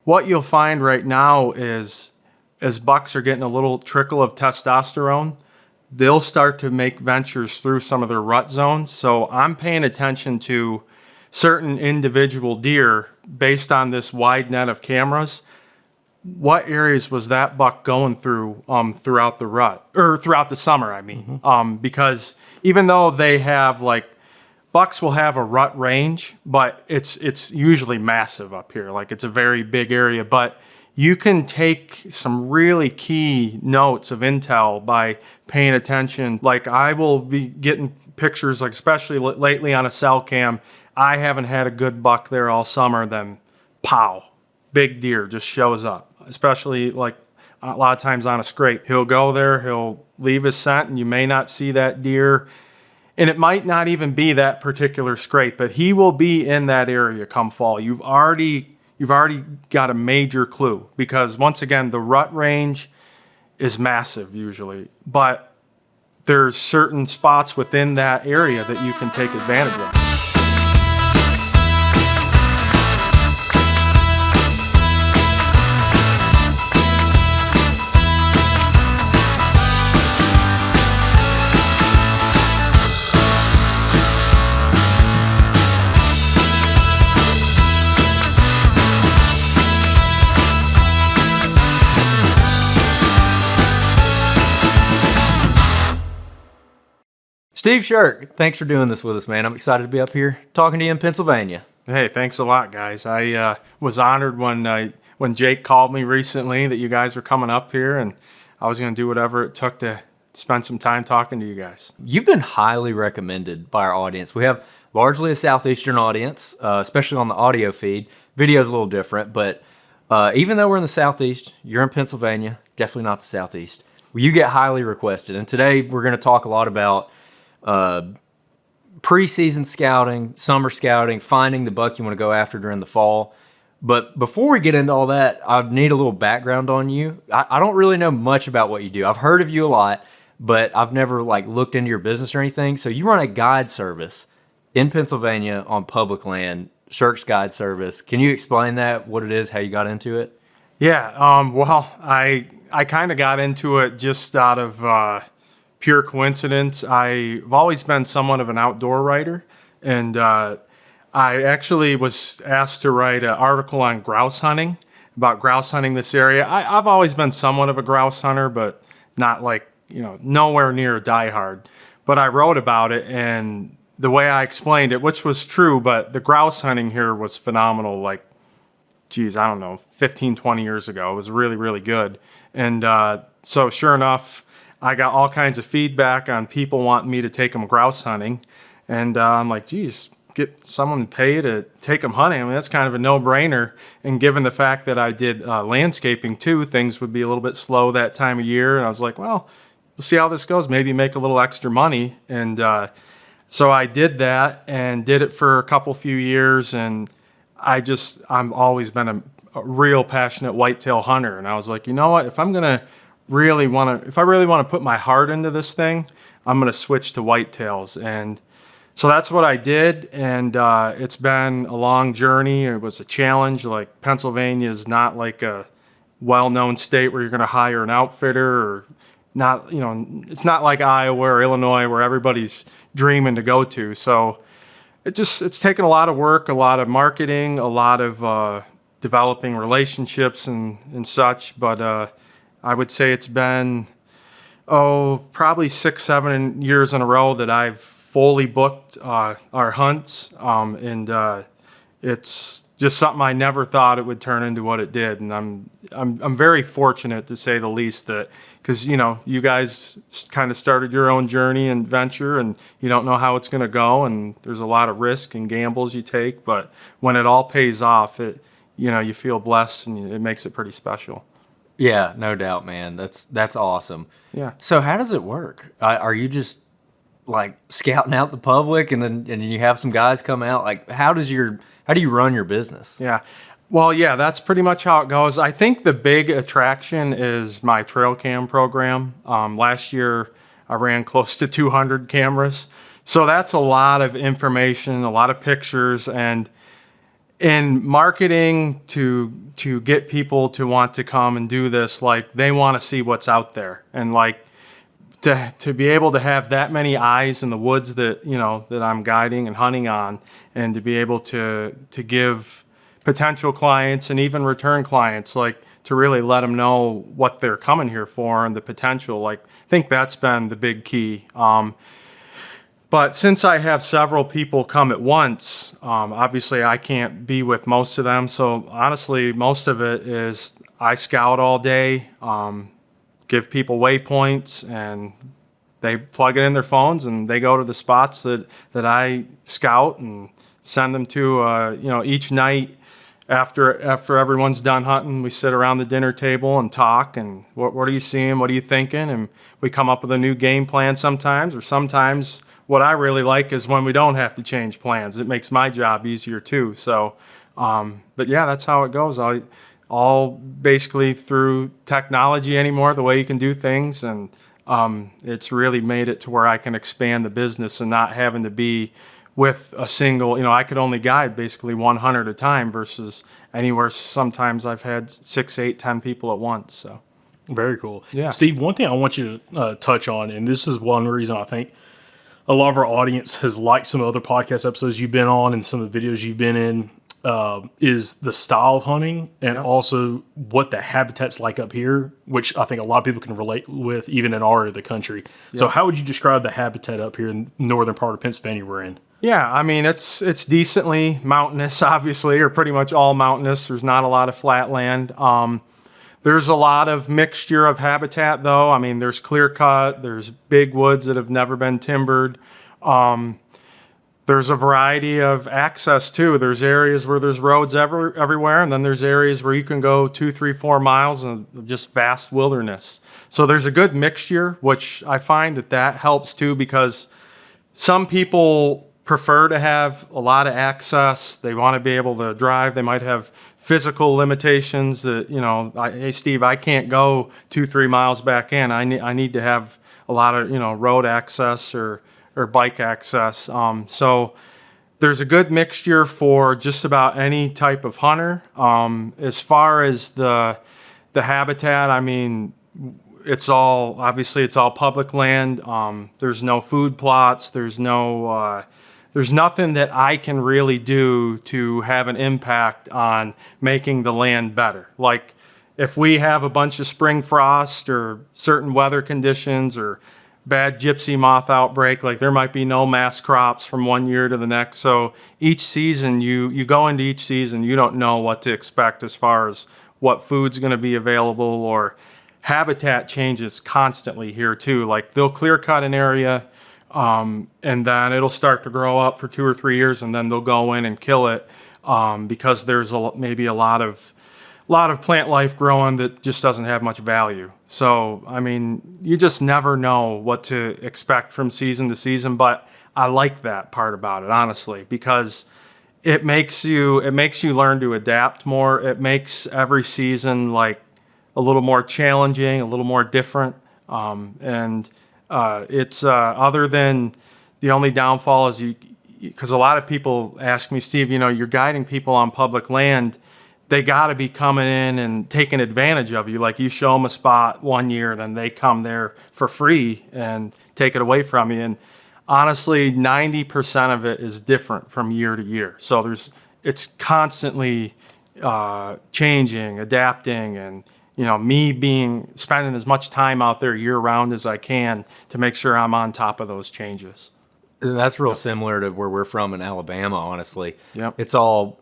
what you'll find right now is as bucks are getting a little trickle of testosterone, they'll start to make ventures through some of their rut zones. So I'm paying attention to certain individual deer based on this wide net of cameras. What areas was that buck going through throughout the rut, or throughout the summer, I mean. Because even though they have bucks will have a rut range, but it's usually massive up here. It's a very big area, but you can take some really key notes of intel by paying attention. I will be getting pictures, especially lately on a cell cam. I haven't had a good buck there all summer, then pow, big deer just shows up, especially a lot of times on a scrape. He'll go there, he'll leave his scent, and you may not see that deer. And it might not even be that particular scrape, but he will be in that area come fall. You've already got a major clue, because once again, the rut range is massive usually, but there's certain spots within that area that you can take advantage of. Steve Sherk, thanks for doing this with us, man. I'm excited to be up here talking to you in Pennsylvania. Hey, thanks a lot, guys. I was honored when Jake called me recently that you guys were coming up here, and I was going to do whatever it took to spend some time talking to you guys. You've been highly recommended by our audience. We have largely a Southeastern audience, especially on the audio feed. Video's a little different, but even though we're in the Southeast, you're in Pennsylvania, definitely not the Southeast. Well, you get highly requested, and today we're going to talk a lot about preseason scouting, summer scouting, finding the buck you want to go after during the fall. But before we get into all that, I need a little background on you. I don't really know much about what you do. I've heard of you a lot, but I've never looked into your business or anything. So you run a guide service in Pennsylvania on public land, Sherk's Guide Service. Can you explain that, what it is, how you got into it? Yeah, well, I kind of got into it just out of pure coincidence. I've always been somewhat of an outdoor writer, and I actually was asked to write an article on grouse hunting, about grouse hunting this area. I've always been somewhat of a grouse hunter, but not nowhere near a diehard. But I wrote about it, and the way I explained it, which was true, but the grouse hunting here was phenomenal. I don't know, 15, 20 years ago. It was really, really good. And so sure enough, I got all kinds of feedback on people wanting me to take them grouse hunting. And I'm like, geez, get someone to pay to take them hunting. I mean, that's kind of a no-brainer. And given the fact that I did landscaping too, things would be a little bit slow that time of year. And I was like, well, we'll see how this goes. Maybe make a little extra money. And so I did that and did it for a few years. And I've always been a real passionate whitetail hunter. And I was like, you know what, if I really want to put my heart into this thing, I'm going to switch to whitetails. And so that's what I did. And it's been a long journey. It was a challenge. Pennsylvania is not a well-known state where you're going to hire an outfitter, or not, it's not like Iowa or Illinois where everybody's dreaming to go to. So it's taken a lot of work, a lot of marketing, a lot of developing relationships and such. But I would say it's been, probably 6, 7 years in a row that I've fully booked our hunts. And it's just something I never thought it would turn into what it did. And I'm very fortunate, to say the least, that because you guys kind of started your own journey and venture, and you don't know how it's going to go, and there's a lot of risk and gambles you take. But when it all pays off, you feel blessed, and it makes it pretty special. Yeah, no doubt, man. That's awesome. Yeah. So how does it work? Are you just scouting out the public, and you have some guys come out? How do you run your business? Yeah. Well, yeah, that's pretty much how it goes. I think the big attraction is my trail cam program. Last year, I ran close to 200 cameras. So that's a lot of information, a lot of pictures, and in marketing to get people to want to come and do this, like they want to see what's out there, and like to be able to have that many eyes in the woods that that I'm guiding and hunting on, and to be able to give potential clients and even return clients, like to really let them know what they're coming here for and the potential. Like, I think that's been the big key. But since I have several people come at once, obviously I can't be with most of them. So honestly, most of it is I scout all day, give people waypoints, and they plug it in their phones and they go to the spots that I scout and send them to. Each night after everyone's done hunting, we sit around the dinner table and talk. And what are you seeing? What are you thinking? And we come up with a new game plan sometimes, or sometimes. What I really like is when we don't have to change plans. It makes my job easier too. So, but yeah, that's how it goes. All basically through technology anymore, the way you can do things. And it's really made it to where I can expand the business and not having to be with a single, I could only guide basically 100 at a time versus anywhere. Sometimes I've had 6, 8, 10 people at once. So very cool. Yeah. Steve, one thing I want you to touch on, and this is one reason I think a lot of our audience has liked some other podcast episodes you've been on and some of the videos you've been in, is the style of hunting and also what the habitat's like up here, which I think a lot of people can relate with even in our area of the country. So how would you describe the habitat up here in the northern part of Pennsylvania we're in? Yeah, I mean, it's decently mountainous, obviously, or pretty much all mountainous. There's not a lot of flat land. There's a lot of mixture of habitat, though. I mean, there's clear cut, there's big woods that have never been timbered. There's a variety of access, too. There's areas where there's roads everywhere, and then there's areas where you can go 2, 3, 4 miles of just vast wilderness. So there's a good mixture, which I find that helps, too, because some people prefer to have a lot of access. They want to be able to drive. They might have physical limitations that, hey, Steve, I can't go 2, 3 miles back in. I need to have a lot of, road access or bike access. So there's a good mixture for just about any type of hunter. As far as the habitat, I mean, it's all public land. There's no food plots. There's nothing that I can really do to have an impact on making the land better. Like if we have a bunch of spring frost or certain weather conditions or bad gypsy moth outbreak, like there might be no mass crops from one year to the next. So each season, you go into each season, you don't know what to expect as far as what food's going to be available, or habitat changes constantly here too. Like they'll clear cut an area, and then it'll start to grow up for 2 or 3 years, and then they'll go in and kill it because there's maybe a lot of plant life growing that just doesn't have much value. So, I mean, you just never know what to expect from season to season, but I like that part about it, honestly, because it makes you learn to adapt more. It makes every season like a little more challenging, a little more different. It's other than the only downfall is because a lot of people ask me, Steve, you're guiding people on public land. They got to be coming in and taking advantage of you. Like you show them a spot one year, then they come there for free and take it away from you. And honestly, 90% of it is different from year to year. So it's constantly changing, adapting, and me spending as much time out there year round as I can to make sure I'm on top of those changes. That's real similar to where we're from in Alabama, honestly. Yep. It's all,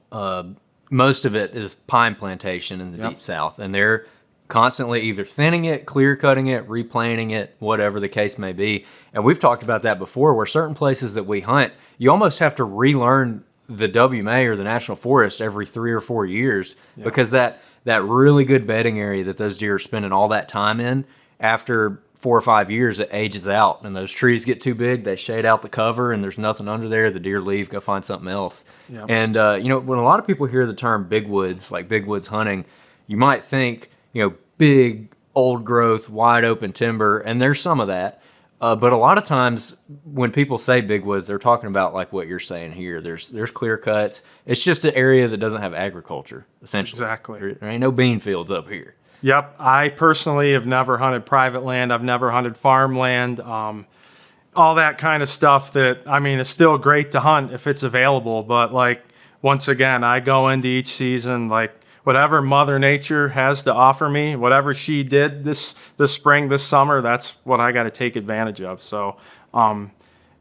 most of it is pine plantation in the Deep South, and they're constantly either thinning it, clear cutting it, replanting it, whatever the case may be. And we've talked about that before, where certain places that we hunt, you almost have to relearn the WMA or the National Forest every 3 or 4 years because that really good bedding area that those deer are spending all that time in, after 4 or 5 years, it ages out, and those trees get too big, they shade out the cover, and there's nothing under there. The deer leave, go find something else. Yep. And, when a lot of people hear the term big woods, like big woods hunting, you might think, big, old growth, wide open timber, and there's some of that. But a lot of times when people say big woods, they're talking about like what you're saying here. There's clear cuts. It's just an area that doesn't have agriculture, essentially. Exactly. There ain't no bean fields up here. Yep. I personally have never hunted private land. I've never hunted farmland. All that kind of stuff that, I mean, it's still great to hunt if it's available. But like, once again, I go into each season, like whatever Mother Nature has to offer me, whatever she did this spring, this summer, that's what I got to take advantage of. So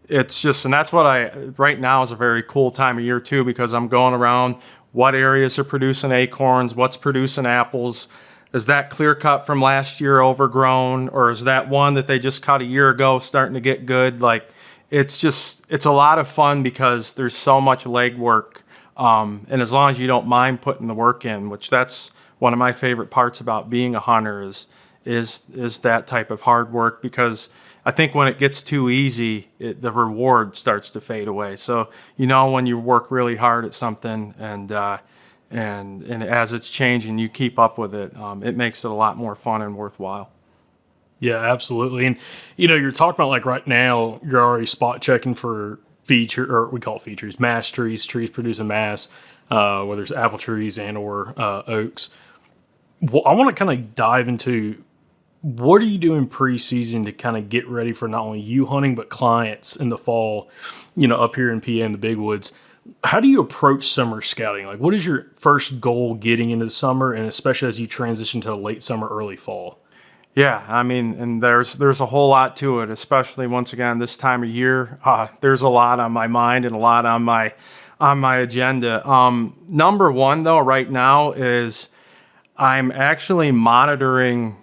it's just, and that's what right now is a very cool time of year too, because I'm going around what areas are producing acorns, what's producing apples. Is that clear cut from last year overgrown, or is that one that they just cut a year ago starting to get good? Like, it's a lot of fun because there's so much legwork. And as long as you don't mind putting the work in, which that's one of my favorite parts about being a hunter is that type of hard work, because I think when it gets too easy, the reward starts to fade away. So, when you work really hard at something and as it's changing, you keep up with it, it makes it a lot more fun and worthwhile. Yeah, absolutely. And, you're talking about like right now, you're already spot checking for or we call it features, mass trees producing mass, whether it's apple trees and or oaks. Well, I want to kind of dive into what are you doing preseason to kind of get ready for not only you hunting, but clients in the fall, up here in PA in the big woods. How do you approach summer scouting? Like, what is your first goal getting into the summer, and especially as you transition to late summer, early fall? Yeah, I mean, and there's a whole lot to it, especially once again this time of year. There's a lot on my mind and a lot on my agenda. Number one though, right now is I'm actually monitoring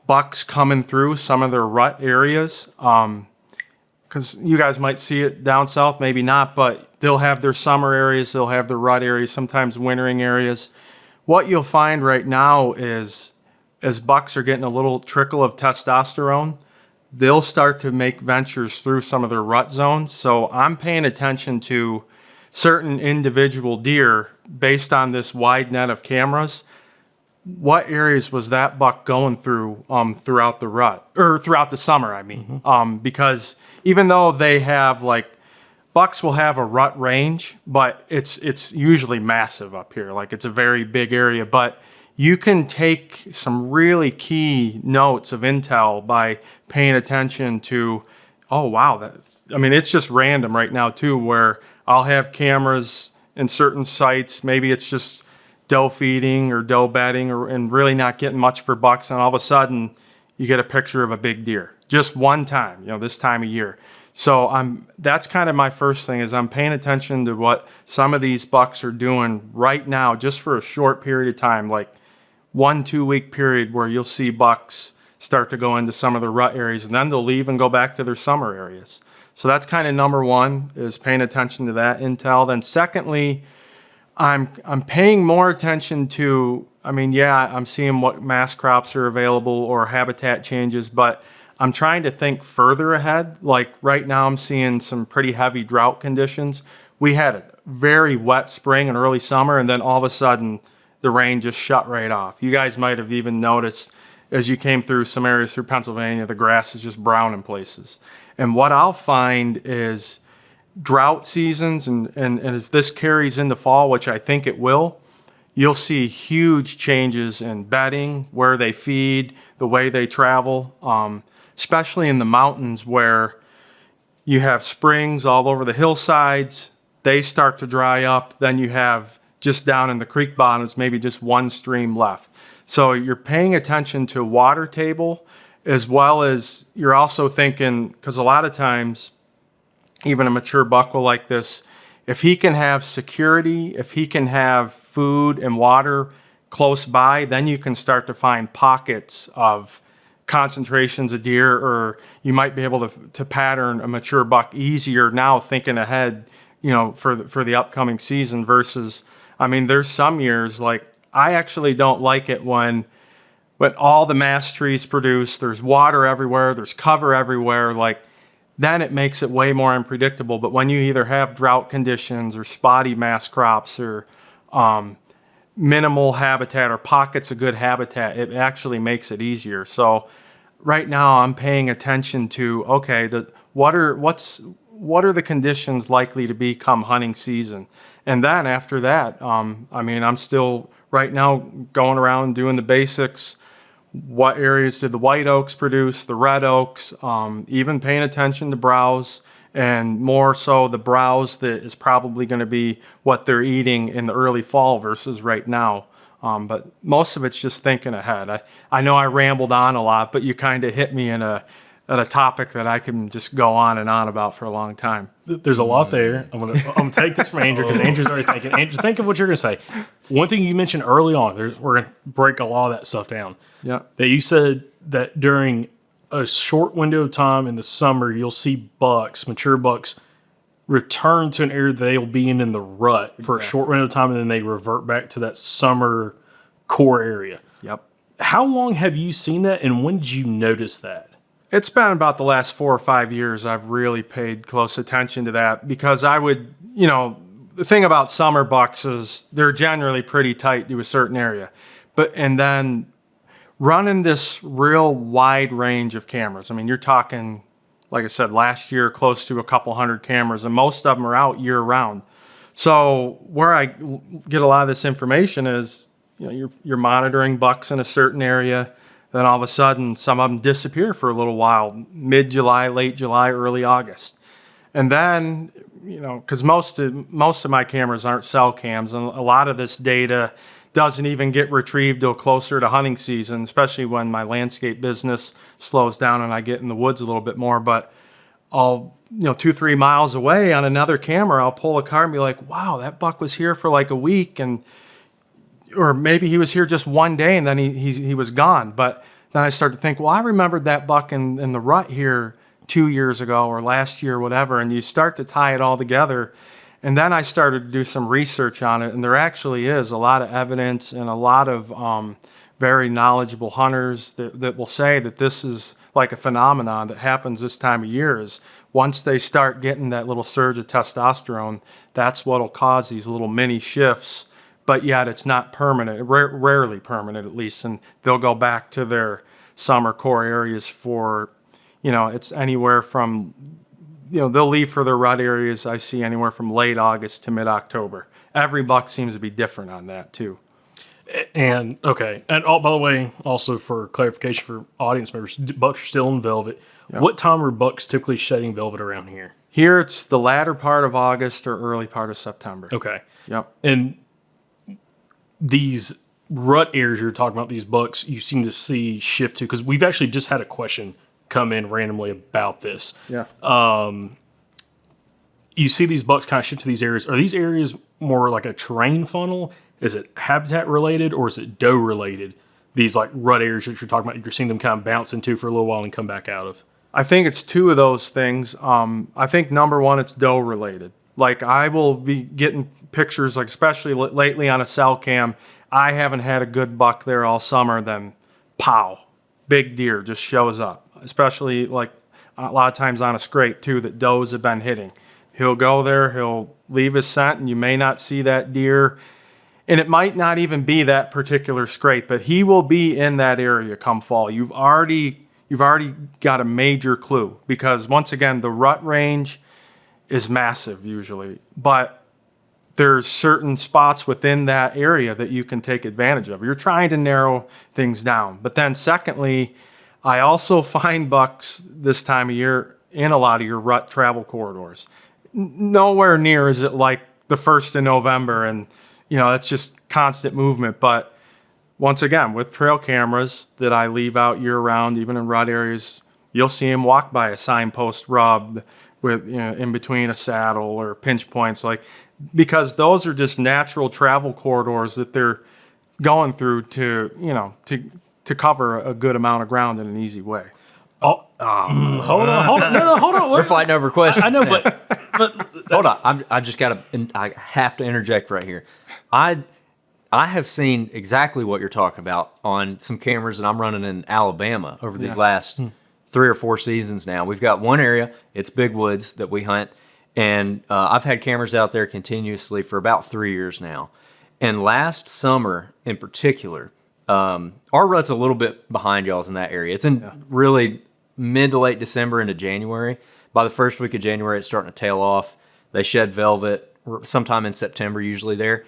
bucks coming through some of their rut areas. Because you guys might see it down south, maybe not, but they'll have their summer areas, they'll have their rut areas, sometimes wintering areas. What you'll find right now is, as bucks are getting a little trickle of testosterone, they'll start to make ventures through some of their rut zones. So I'm paying attention to certain individual deer based on this wide net of cameras. What areas was that buck going through throughout the rut, or throughout the summer, I mean. Because even though they have, like, bucks will have a rut range, but it's usually massive up here. Like, it's a very big area, but you can take some really key notes of intel by paying attention to, oh, wow, it's just random right now too, where I'll have cameras in certain sites. Maybe it's just doe feeding or doe bedding and really not getting much for bucks. And all of a sudden you get a picture of a big deer just one time, this time of year. So that's kind of my first thing, is I'm paying attention to what some of these bucks are doing right now, just for a short period of time, like 1-2 week period, where you'll see bucks start to go into some of the rut areas, and then they'll leave and go back to their summer areas. So that's kind of number one, is paying attention to that intel. Then secondly, I'm paying more attention to, I'm seeing what mass crops are available or habitat changes, but I'm trying to think further ahead. Like right now I'm seeing some pretty heavy drought conditions. We had a very wet spring and early summer, and then all of a sudden the rain just shut right off. You guys might have even noticed as you came through some areas through Pennsylvania, the grass is just brown in places. And what I'll find is drought seasons, and if this carries into fall, which I think it will, you'll see huge changes in bedding, where they feed, the way they travel, especially in the mountains where you have springs all over the hillsides. They start to dry up. Then you have just down in the creek bottoms, maybe just one stream left. So you're paying attention to water table, as well as you're also thinking, because a lot of times, even a mature buck will like this, if he can have security, if he can have food and water close by, then you can start to find pockets of concentrations of deer, or you might be able to pattern a mature buck easier now, thinking ahead, for the upcoming season versus, there's some years, like, I actually don't like it when all the mass trees produce, there's water everywhere, there's cover everywhere, like, then it makes it way more unpredictable. But when you either have drought conditions or spotty mass crops or minimal habitat or pockets of good habitat, it actually makes it easier. So right now I'm paying attention to, okay, what are the conditions likely to be come hunting season? And then after that, I mean, I'm still right now going around doing the basics. What areas did the white oaks produce, the red oaks, even paying attention to browse, and more so the browse that is probably going to be what they're eating in the early fall versus right now. But most of it's just thinking ahead. I know I rambled on a lot, but you kind of hit me at a topic that I can just go on and on about for a long time. There's a lot there. I'm gonna take this from Andrew because Andrew's already thinking. Andrew, think of what you're gonna say. One thing you mentioned early on, we're gonna break a lot of that stuff down. Yeah. That you said that during a short window of time in the summer, you'll see bucks, mature bucks, return to an area they'll be in the rut for a short window of time, and then they revert back to that summer core area. Yep. How long have you seen that, and when did you notice that? It's been about the last 4 or 5 years I've really paid close attention to that, because I would, the thing about summer bucks is they're generally pretty tight to a certain area. And then running this real wide range of cameras. I mean, you're talking, like I said, last year, close to a couple hundred cameras, and most of them are out year round. So where I get a lot of this information is, you're monitoring bucks in a certain area. Then all of a sudden, some of them disappear for a little while, mid-July, late July, early August. And then, because most of my cameras aren't cell cams, and a lot of this data doesn't even get retrieved till closer to hunting season, especially when my landscape business slows down and I get in the woods a little bit more. But I'll, 2-3 miles away on another camera, I'll pull a card and be like, wow, that buck was here for like a week, or maybe he was here just one day and then he was gone. But then I start to think, well, I remembered that buck in the rut here 2 years ago or last year, whatever. And you start to tie it all together. And then I started to do some research on it. And there actually is a lot of evidence and a lot of very knowledgeable hunters that will say that this is like a phenomenon that happens this time of year. Is once they start getting that little surge of testosterone, that's what will cause these little mini shifts. But yet it's not permanent, rarely permanent at least, and they'll go back to their summer core areas for, it's anywhere from, they'll leave for their rut areas, I see anywhere from late August to mid-October. Every buck seems to be different on that too. And, okay, and by the way, also for clarification for audience members, bucks are still in velvet. Yep. What time are bucks typically shedding velvet around here? Here it's the latter part of August or early part of September. Okay. Yep. And these rut areas you're talking about, these bucks, you seem to see shift to, because we've actually just had a question come in randomly about this. Yeah. You see these bucks kind of shift to these areas. Are these areas more like a terrain funnel? Is it habitat related, or is it doe related? These like rut areas that you're talking about, you're seeing them kind of bounce into for a little while and come back out of. I think it's two of those things. I think number one, it's doe related. Like I will be getting pictures, like especially lately on a cell cam, I haven't had a good buck there all summer, then pow, big deer just shows up. Especially like a lot of times on a scrape too that does have been hitting. He'll go there, he'll leave his scent, and you may not see that deer. And it might not even be that particular scrape, but he will be in that area come fall. You've already got a major clue, because once again, the rut range is massive usually, but there's certain spots within that area that you can take advantage of. You're trying to narrow things down. But then secondly, I also find bucks this time of year in a lot of your rut travel corridors. Nowhere near is it like the 1st of November and, it's just constant movement. But once again, with trail cameras that I leave out year round, even in rut areas, you'll see them walk by a signpost rub with, in between a saddle or pinch points, because those are just natural travel corridors that they're going through to cover a good amount of ground in an easy way. Hold on. No, hold on. We're fighting over questions. I know, but hold on. I have to interject right here. I have seen exactly what you're talking about on some cameras that I'm running in Alabama over these last 3 or 4 seasons now. We've got one area, it's big woods that we hunt, and I've had cameras out there continuously for about 3 years now. And last summer in particular, Our rut's a little bit behind y'all's in that area. It's in really mid to late December into January. By the first week of January, it's starting to tail off. They shed velvet sometime in September, usually there.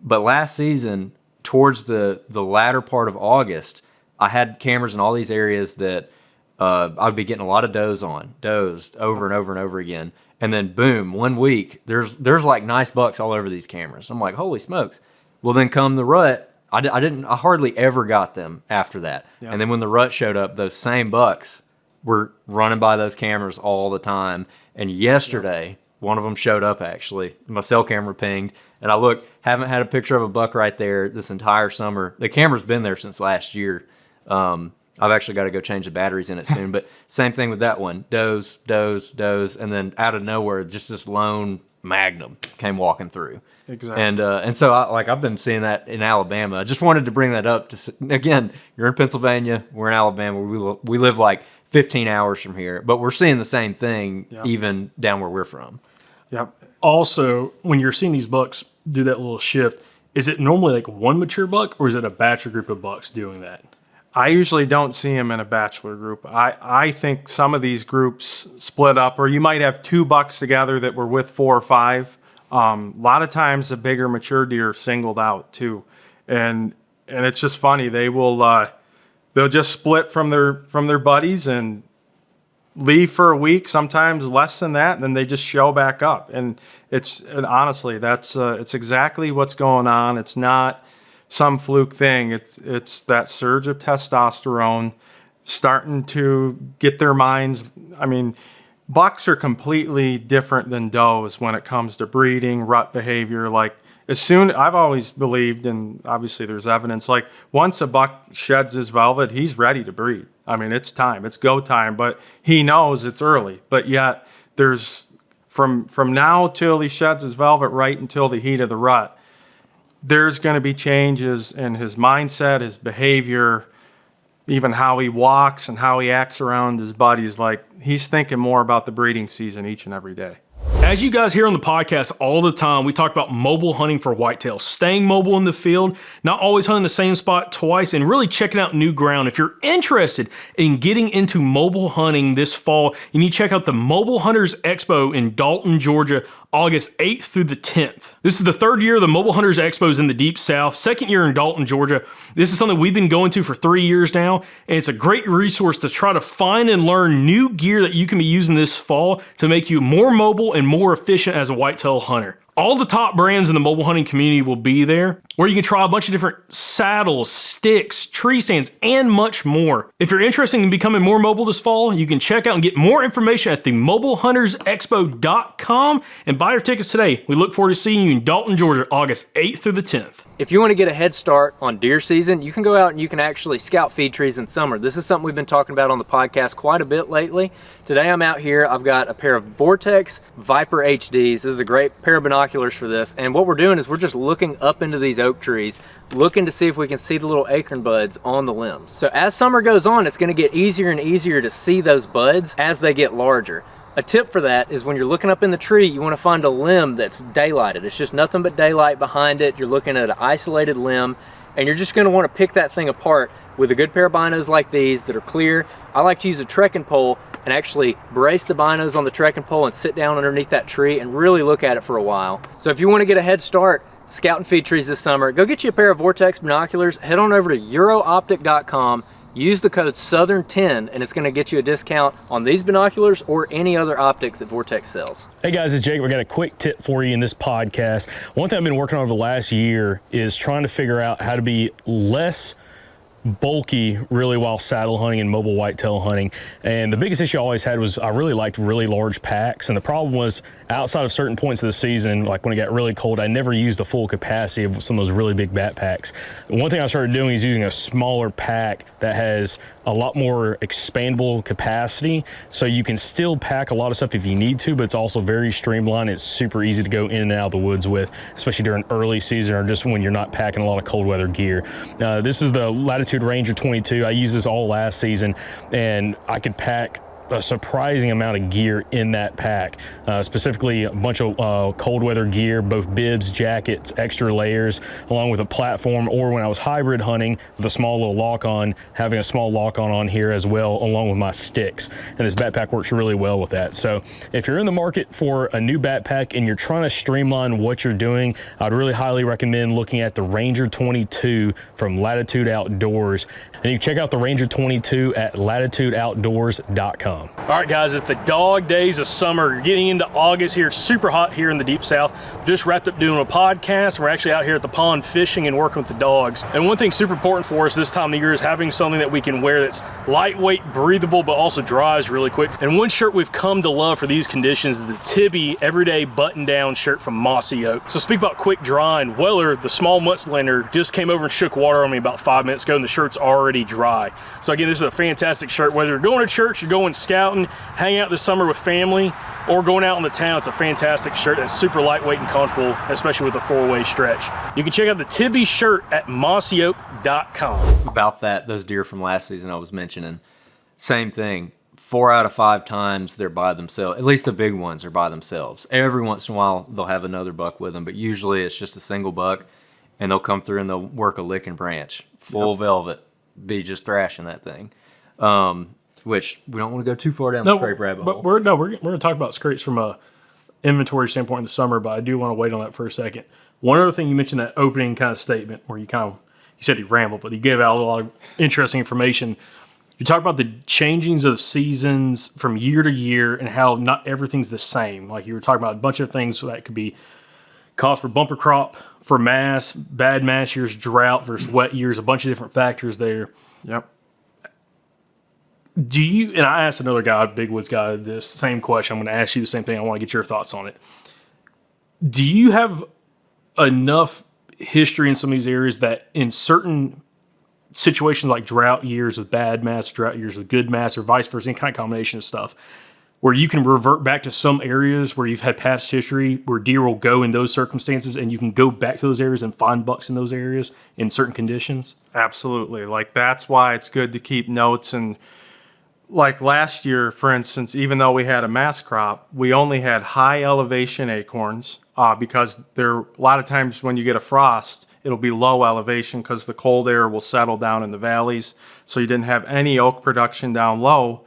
But last season, towards the latter part of August, I had cameras in all these areas that I'd be getting a lot of dozed over and over and over again. And then boom, 1 week, there's like nice bucks all over these cameras. I'm like, holy smokes. Well, then come the rut, I hardly ever got them after that. Yeah. And then when the rut showed up, those same bucks were running by those cameras all the time. And yesterday, one of them showed up actually. My cell camera pinged, and I look, haven't had a picture of a buck right there this entire summer. The camera's been there since last year. I've actually got to go change the batteries in it soon. But same thing with that one. Doze, and then out of nowhere, just this lone magnum came walking through. Exactly. And so I've been seeing that in Alabama. I just wanted to bring that up. Again, you're in Pennsylvania, we're in Alabama. We live like 15 hours from here, but we're seeing the same thing even down where we're from. Yep. Also, when you're seeing these bucks do that little shift, is it normally like one mature buck, or is it a batch or group of bucks doing that? I usually don't see them in a bachelor group. I think some of these groups split up, or you might have 2 bucks together that were with 4 or 5. A lot of times the bigger mature deer are singled out too. And it's just funny. They'll just split from their buddies and leave for a week, sometimes less than that, and then they just show back up. And honestly, it's exactly what's going on. It's not some fluke thing. It's that surge of testosterone starting to get their minds. I mean, bucks are completely different than does when it comes to breeding, rut behavior. Like I've always believed, and obviously there's evidence, like once a buck sheds his velvet, he's ready to breed. I mean, it's time, it's go time, but he knows it's early. But yet there's from now till he sheds his velvet right until the heat of the rut, there's going to be changes in his mindset, his behavior, even how he walks and how he acts around his buddies. Like he's thinking more about the breeding season each and every day. As you guys hear on the podcast all the time, we talk about mobile hunting for whitetail, staying mobile in the field, not always hunting the same spot twice, and really checking out new ground. If you're interested in getting into mobile hunting this fall, you need to check out the Mobile Hunters Expo in Dalton, Georgia, August 8th through the 10th. This is the 3rd year of the Mobile Hunters Expos in the Deep South, 2nd year in Dalton, Georgia. This is something we've been going to for 3 years now, and it's a great resource to try to find and learn new gear that you can be using this fall to make you more mobile and more efficient as a whitetail hunter. All the top brands in the mobile hunting community will be there, where you can try a bunch of different saddles, sticks, tree stands, and much more. If you're interested in becoming more mobile this fall, you can check out and get more information at themobilehuntersexpo.com and buy your tickets today. We look forward to seeing you in Dalton, Georgia, August 8th through the 10th. If you want to get a head start on deer season, you can go out and you can actually scout feed trees in summer. This is something we've been talking about on the podcast quite a bit lately. Today I'm out here, I've got a pair of Vortex Viper HDs. This is a great pair of binoculars for this. And what we're doing is we're just looking up into these oak trees, looking to see if we can see the little acorn buds on the limbs. So as summer goes on, it's going to get easier and easier to see those buds as they get larger. A tip for that is when you're looking up in the tree, you want to find a limb that's daylighted. It's just nothing but daylight behind it. You're looking at an isolated limb, and you're just going to want to pick that thing apart with a good pair of binos like these that are clear. I like to use a trekking pole and actually brace the binos on the trekking pole and sit down underneath that tree and really look at it for a while. So if you want to get a head start scouting feed trees this summer, go get you a pair of Vortex binoculars, head on over to eurooptic.com, use the code Southern10, and it's going to get you a discount on these binoculars or any other optics that Vortex sells. Hey guys, it's Jake. We got a quick tip for you in this podcast. One thing I've been working on over the last year is trying to figure out how to be less bulky really while saddle hunting and mobile whitetail hunting. And the biggest issue I always had was I really liked really large packs, and the problem was outside of certain points of the season, like when it got really cold, I never used the full capacity of some of those really big backpacks. One thing I started doing is using a smaller pack that has a lot more expandable capacity, so you can still pack a lot of stuff if you need to, but it's also very streamlined. It's super easy to go in and out of the woods with, especially during early season or just when you're not packing a lot of cold weather gear. This is the Latitude Ranger 22. I used this all last season, and I could pack a surprising amount of gear in that pack, specifically a bunch of cold weather gear, both bibs, jackets, extra layers, along with a platform, or when I was hybrid hunting with a small little lock-on, having a small lock-on here as well, along with my sticks. And this backpack works really well with that. So if you're in the market for a new backpack and you're trying to streamline what you're doing, I'd really highly recommend looking at the Ranger 22 from Latitude Outdoors. And you can check out the Ranger 22 at latitudeoutdoors.com. All right, guys, it's the dog days of summer. Getting into August here, super hot here in the Deep South. Just wrapped up doing a podcast. We're actually out here at the pond fishing and working with the dogs. And one thing super important for us this time of the year is having something that we can wear that's lightweight, breathable, but also dries really quick. And one shirt we've come to love for these conditions is the Tibby Everyday Button-Down shirt from Mossy Oak. So speak about quick drying. Weller, the small mudslander, just came over and shook water on me about 5 minutes ago, and the shirt's already dry. So again, this is a fantastic shirt. Whether you're going to church, you're going scouting, hang out this summer with family, or going out in the town, it's a fantastic shirt that's super lightweight and comfortable, especially with a 4-way stretch. You can check out the Tibby shirt at mossyoak.com. About that, those deer from last season I was mentioning, same thing. 4 out of 5 times they're by themselves. At least the big ones are by themselves. Every once in a while they'll have another buck with them, but usually it's just a single buck, and they'll come through and they'll work a lick and branch, full velvet, be just thrashing that thing. Which we don't want to go too far down the scrape rabbit hole. But we're going to talk about scrapes from a inventory standpoint in the summer, but I do want to wait on that for a second. One other thing, you mentioned that opening kind of statement where you said you rambled, but you gave out a lot of interesting information. You talk about the changings of seasons from year to year and how not everything's the same. Like you were talking about a bunch of things that could be cost for bumper crop, for mass, bad mass years, drought versus wet years, a bunch of different factors there. Yep. Do you, and I asked another guy, Big Woods guy, this same question. I'm going to ask you the same thing. I want to get your thoughts on it. Do you have enough history in some of these areas that in certain situations like drought years with bad mass, drought years with good mass, or vice versa, any kind of combination of stuff, where you can revert back to some areas where you've had past history where deer will go in those circumstances and you can go back to those areas and find bucks in those areas in certain conditions? Absolutely. Like that's why it's good to keep notes. And like last year, for instance, even though we had a mass crop, we only had high elevation acorns because a lot of times when you get a frost, it'll be low elevation because the cold air will settle down in the valleys. So you didn't have any oak production down low.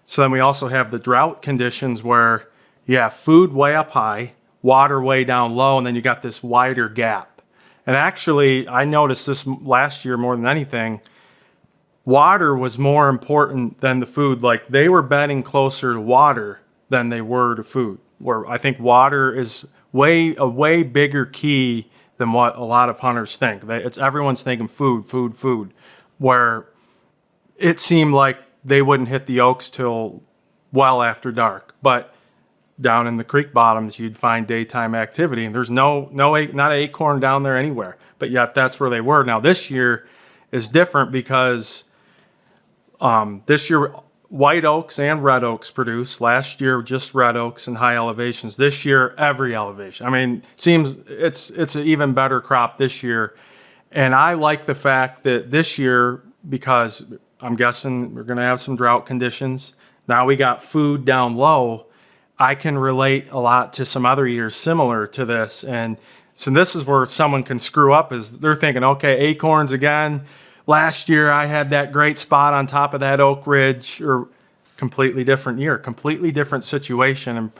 So then we also have the drought conditions where you have food way up high, water way down low, and then you got this wider gap. And actually, I noticed this last year more than anything, water was more important than the food. Like they were betting closer to water than they were to food. Where I think water is a way bigger key than what a lot of hunters think. Everyone's thinking food, where it seemed like they wouldn't hit the oaks till well after dark. But down in the creek bottoms, you'd find daytime activity, and there's not an acorn down there anywhere. But yet that's where they were. Now this year is different because this year white oaks and red oaks produce. Last year just red oaks and high elevations. This year every elevation. I mean, seems it's an even better crop this year. And I like the fact that this year, because I'm guessing we're going to have some drought conditions. Now we got food down low. I can relate a lot to some other years similar to this. And so this is where someone can screw up, is they're thinking, okay, acorns again. Last year I had that great spot on top of that oak ridge, or completely different year, completely different situation. And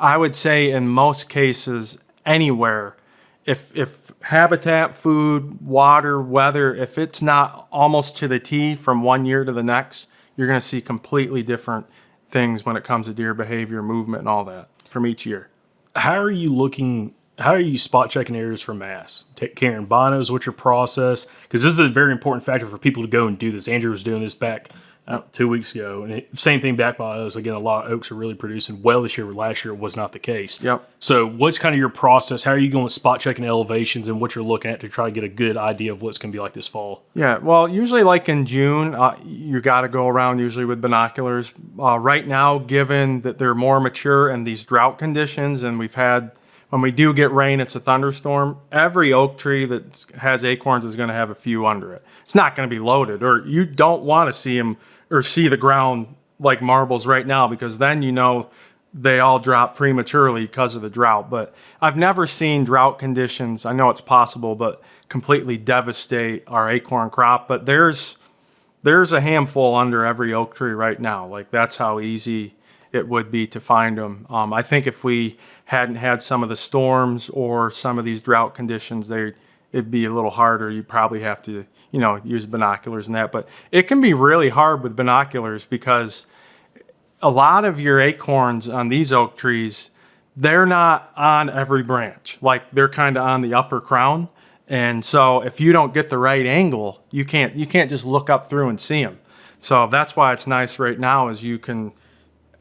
I would say in most cases, anywhere, if habitat, food, water, weather, if it's not almost to the T from one year to the next, you're going to see completely different things when it comes to deer behavior, movement, and all that from each year. How are you spot checking areas for mass? Carrying binos, what's your process? Because this is a very important factor for people to go and do this. Andrew was doing this back 2 weeks ago, and same thing back by us. Again, a lot of oaks are really producing well this year, but last year was not the case. Yep. So what's kind of your process? How are you going with spot checking elevations and what you're looking at to try to get a good idea of what's going to be like this fall? Yeah, well, usually like in June, you got to go around usually with binoculars. Right now, given that they're more mature in these drought conditions, and when we do get rain, it's a thunderstorm, every oak tree that has acorns is going to have a few under it. It's not going to be loaded, or you don't want to see them or see the ground like marbles right now, because then they all drop prematurely because of the drought. But I've never seen drought conditions, I know it's possible, but completely devastate our acorn crop. But there's a handful under every oak tree right now. Like, that's how easy it would be to find them. I think if we hadn't had some of the storms or some of these drought conditions, it'd be a little harder. You'd probably have to, use binoculars and that. But it can be really hard with binoculars, because a lot of your acorns on these oak trees, they're not on every branch. Like, they're kind of on the upper crown. And so if you don't get the right angle, you can't just look up through and see them. So that's why it's nice right now is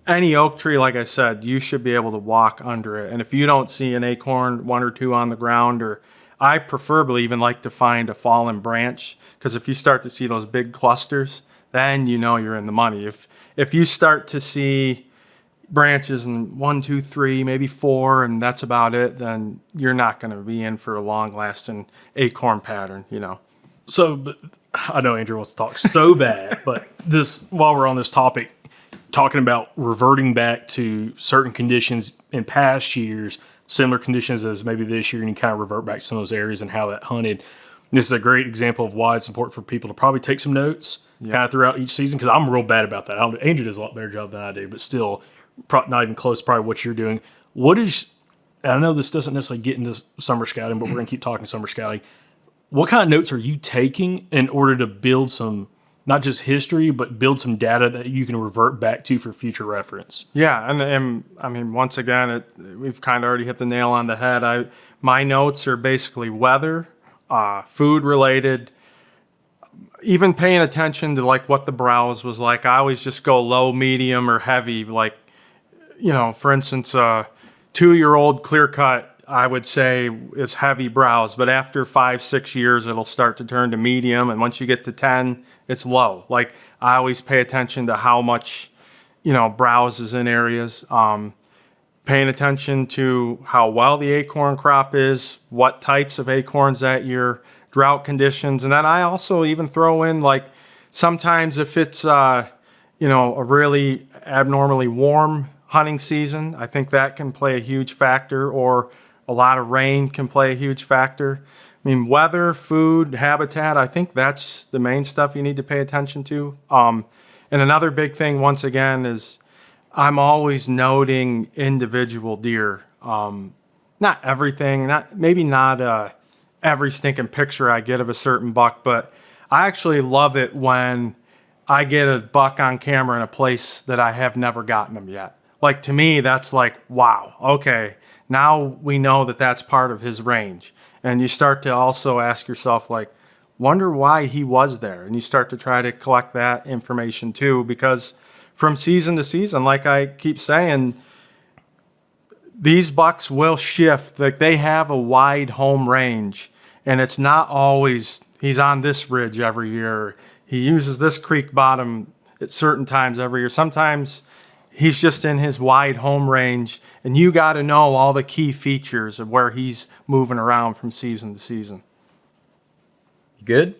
any oak tree, like I said, you should be able to walk under it. And if you don't see an acorn, one or two on the ground, or I preferably even like to find a fallen branch, because if you start to see those big clusters, then you're in the money. If you start to see branches in 1, 2, 3, maybe 4, and that's about it, then you're not going to be in for a long-lasting acorn pattern, So, but I know Andrew wants to talk so bad, but while we're on this topic, talking about reverting back to certain conditions in past years, similar conditions as maybe this year, and you kind of revert back to some of those areas and how that hunted. This is a great example of why it's important for people to probably take some notes kind of throughout each season, because I'm real bad about that. Andrew does a lot better job than I do, but still not even close to probably what you're doing. I know this doesn't necessarily get into summer scouting, but we're going to keep talking summer scouting. What kind of notes are you taking in order to build some, not just history, but build some data that you can revert back to for future reference? Yeah, and I mean, once again, we've kind of already hit the nail on the head. My notes are basically weather, food related, even paying attention to like what the browse was like. I always just go low, medium, or heavy. Like, for instance, 2-year-old clear cut, I would say is heavy browse, but after 5, 6 years, it'll start to turn to medium. And once you get to 10, it's low. Like, I always pay attention to how much, browse is in areas. Paying attention to how well the acorn crop is, what types of acorns that year, drought conditions. And then I also even throw in, like, sometimes if it's, a really abnormally warm hunting season, I think that can play a huge factor, or a lot of rain can play a huge factor. I mean, weather, food, habitat, I think that's the main stuff you need to pay attention to. And another big thing, once again, is I'm always noting individual deer. Not everything, maybe not every stinking picture I get of a certain buck, but I actually love it when I get a buck on camera in a place that I have never gotten him yet. Like, to me, that's like, wow, okay, now we know that that's part of his range. And you start to also ask yourself, like, wonder why he was there. And you start to try to collect that information too, because from season to season, like I keep saying, these bucks will shift. Like, they have a wide home range, and it's not always he's on this ridge every year. He uses this creek bottom at certain times every year. Sometimes he's just in his wide home range, and you got to know all the key features of where he's moving around from season to season. You good?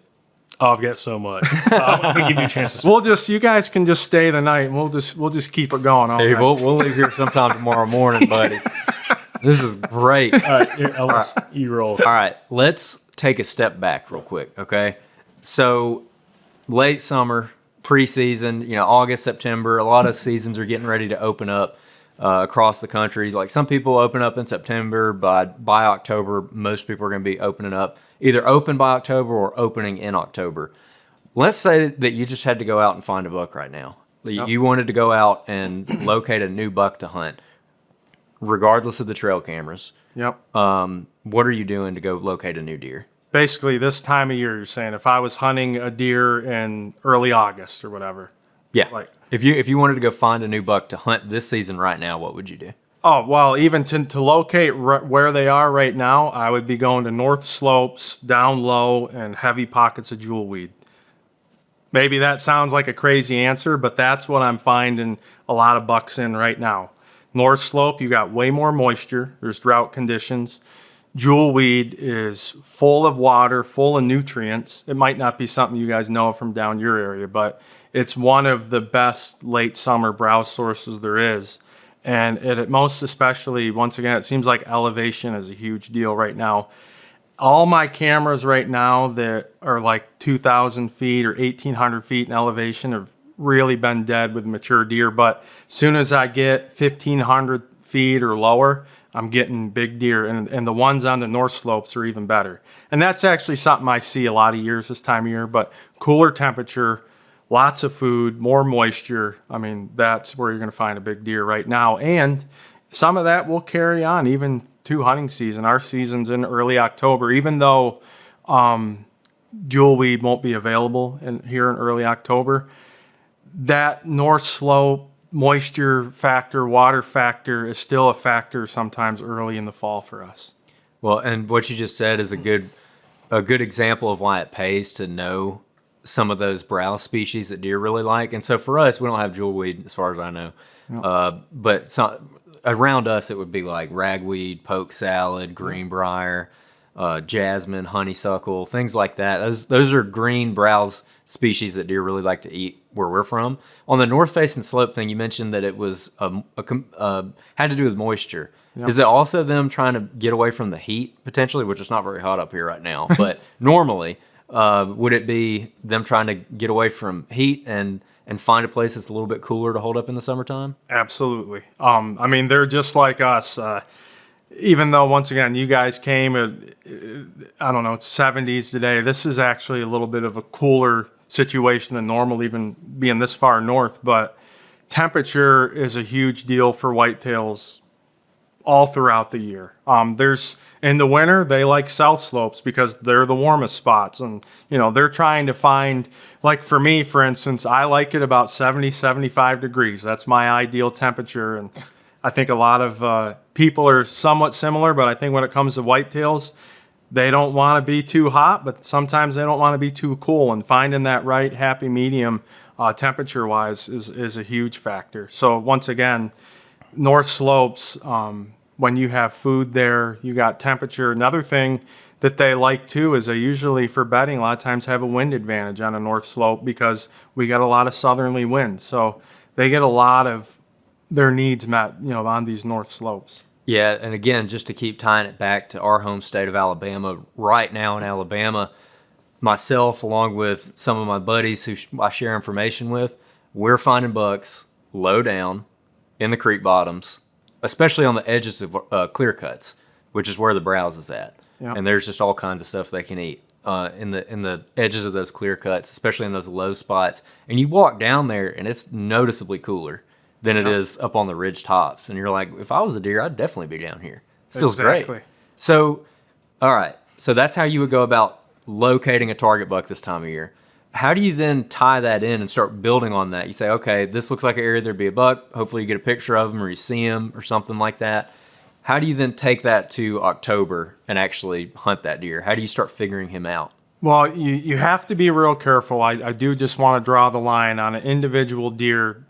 Oh, I've got so much. I'm going to give you a chance to speak. You guys can just stay the night, and we'll just keep it going all Hey, night. we'll leave here sometime tomorrow morning, buddy. This is great. All right, here, Ellis, you roll. All right, let's take a step back real quick, okay? So, late summer, preseason, August, September, a lot of seasons are getting ready to open up across the country. Like, some people open up in September, but by October, most people are going to be opening up, either open by October or opening in October. Let's say that you just had to go out and find a buck right now. Yep. You wanted to go out and locate a new buck to hunt, regardless of the trail cameras. Yep. What are you doing to go locate a new deer? Basically, this time of year, you're saying, if I was hunting a deer in early August or whatever. Yeah. Like, if you wanted to go find a new buck to hunt this season right now, what would you do? oh, well, even to locate where they are right now, I would be going to north slopes, down low, and heavy pockets of jewelweed. Maybe that sounds like a crazy answer, but that's what I'm finding a lot of bucks in right now. North slope, you got way more moisture. There's drought conditions. jewelweed is full of water, full of nutrients. It might not be something you guys know from down your area, but it's one of the best late summer browse sources there is. And it most especially, once again, it seems like elevation is a huge deal right now. All my cameras right now that are like 2,000 feet or 1,800 feet in elevation have really been dead with mature deer. But as soon as I get 1,500 feet or lower, I'm getting big deer. And the ones on the north slopes are even better. And that's actually something I see a lot of years this time of year. But cooler temperature, lots of food, more moisture. I mean, that's where you're going to find a big deer right now. And some of that will carry on even to hunting season. Our season's in early October, even though jewelweed won't be available here in early October. That north slope moisture factor, water factor is still a factor sometimes early in the fall for us. Well, and what you just said is a good example of why it pays to know some of those browse species that deer really like. And so for us, we don't have jewelweed as far as I know. But around us, it would be like ragweed, poke salad, greenbrier, jasmine, honeysuckle, things like that. Those are green browse species that deer really like to eat where we're from. On the north facing slope thing, you mentioned that it was had to do with moisture. Yep. Is it also them trying to get away from the heat potentially, which is not very hot up here right now, but normally would it be them trying to get away from heat and find a place that's a little bit cooler to hold up in the summertime? Absolutely. I mean, they're just like us. Even though, once again, you guys came I don't know, it's 70s today. This is actually a little bit of a cooler situation than normal, even being this far north. But temperature is a huge deal for whitetails all throughout the year. In the winter, they like south slopes because they're the warmest spots. And, they're trying to find, like for me, for instance, I like it about 70, 75 degrees. That's my ideal temperature. And I think a lot of people are somewhat similar, but I think when it comes to whitetails, they don't want to be too hot, but sometimes they don't want to be too cool. And finding that right happy medium temperature-wise is a huge factor. So once again, north slopes, when you have food there, you got temperature. Another thing that they like too is they usually, for bedding, a lot of times have a wind advantage on a north slope because we got a lot of southerly wind. So they get a lot of their needs met, on these north slopes. Yeah, and again, just to keep tying it back to our home state of Alabama, right now in Alabama, myself, along with some of my buddies who I share information with, we're finding bucks low down in the creek bottoms, especially on the edges of clear cuts, which is where the browse is at. Yep. And there's just all kinds of stuff they can eat in the edges of those clear cuts, especially in those low spots. And you walk down there, and it's noticeably cooler than it is up on the ridge tops. And you're like, if I was a deer, I'd definitely be down here. It feels great. So, all right. So that's how you would go about locating a target buck this time of year. How do you then tie that in and start building on that? You say, okay, this looks like an area there'd be a buck. Hopefully you get a picture of him or you see him or something like that. How do you then take that to October and actually hunt that deer? How do you start figuring him out? Well, you have to be real careful. I do just want to draw the line on an individual deer.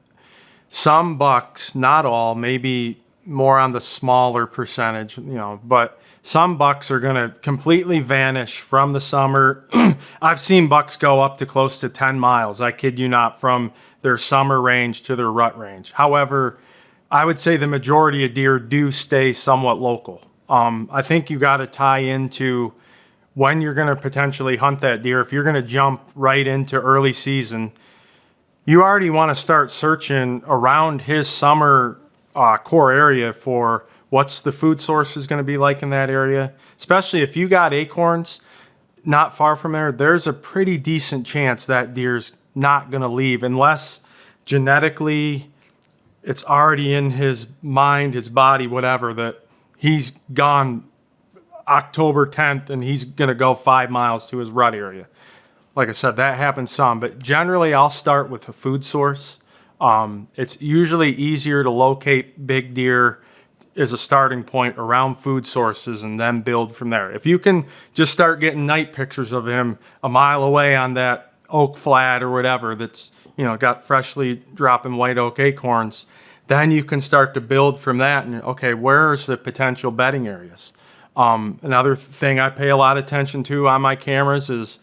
Some bucks, not all, maybe more on the smaller percentage, but some bucks are going to completely vanish from the summer. I've seen bucks go up to close to 10 miles, I kid you not, from their summer range to their rut range. However, I would say the majority of deer do stay somewhat local. I think you got to tie into when you're going to potentially hunt that deer. If you're going to jump right into early season, you already want to start searching around his summer core area for what's the food source is going to be like in that area. Especially if you got acorns not far from there, there's a pretty decent chance that deer's not going to leave unless genetically it's already in his mind, his body, whatever, that he's gone October 10th and he's going to go 5 miles to his rut area. Like I said, that happens some, but generally I'll start with a food source. It's usually easier to locate big deer as a starting point around food sources and then build from there. If you can just start getting night pictures of him a mile away on that oak flat or whatever that's got freshly dropping white oak acorns, then you can start to build from that. And okay, where's the potential bedding areas? Another thing I pay a lot of attention to on my cameras is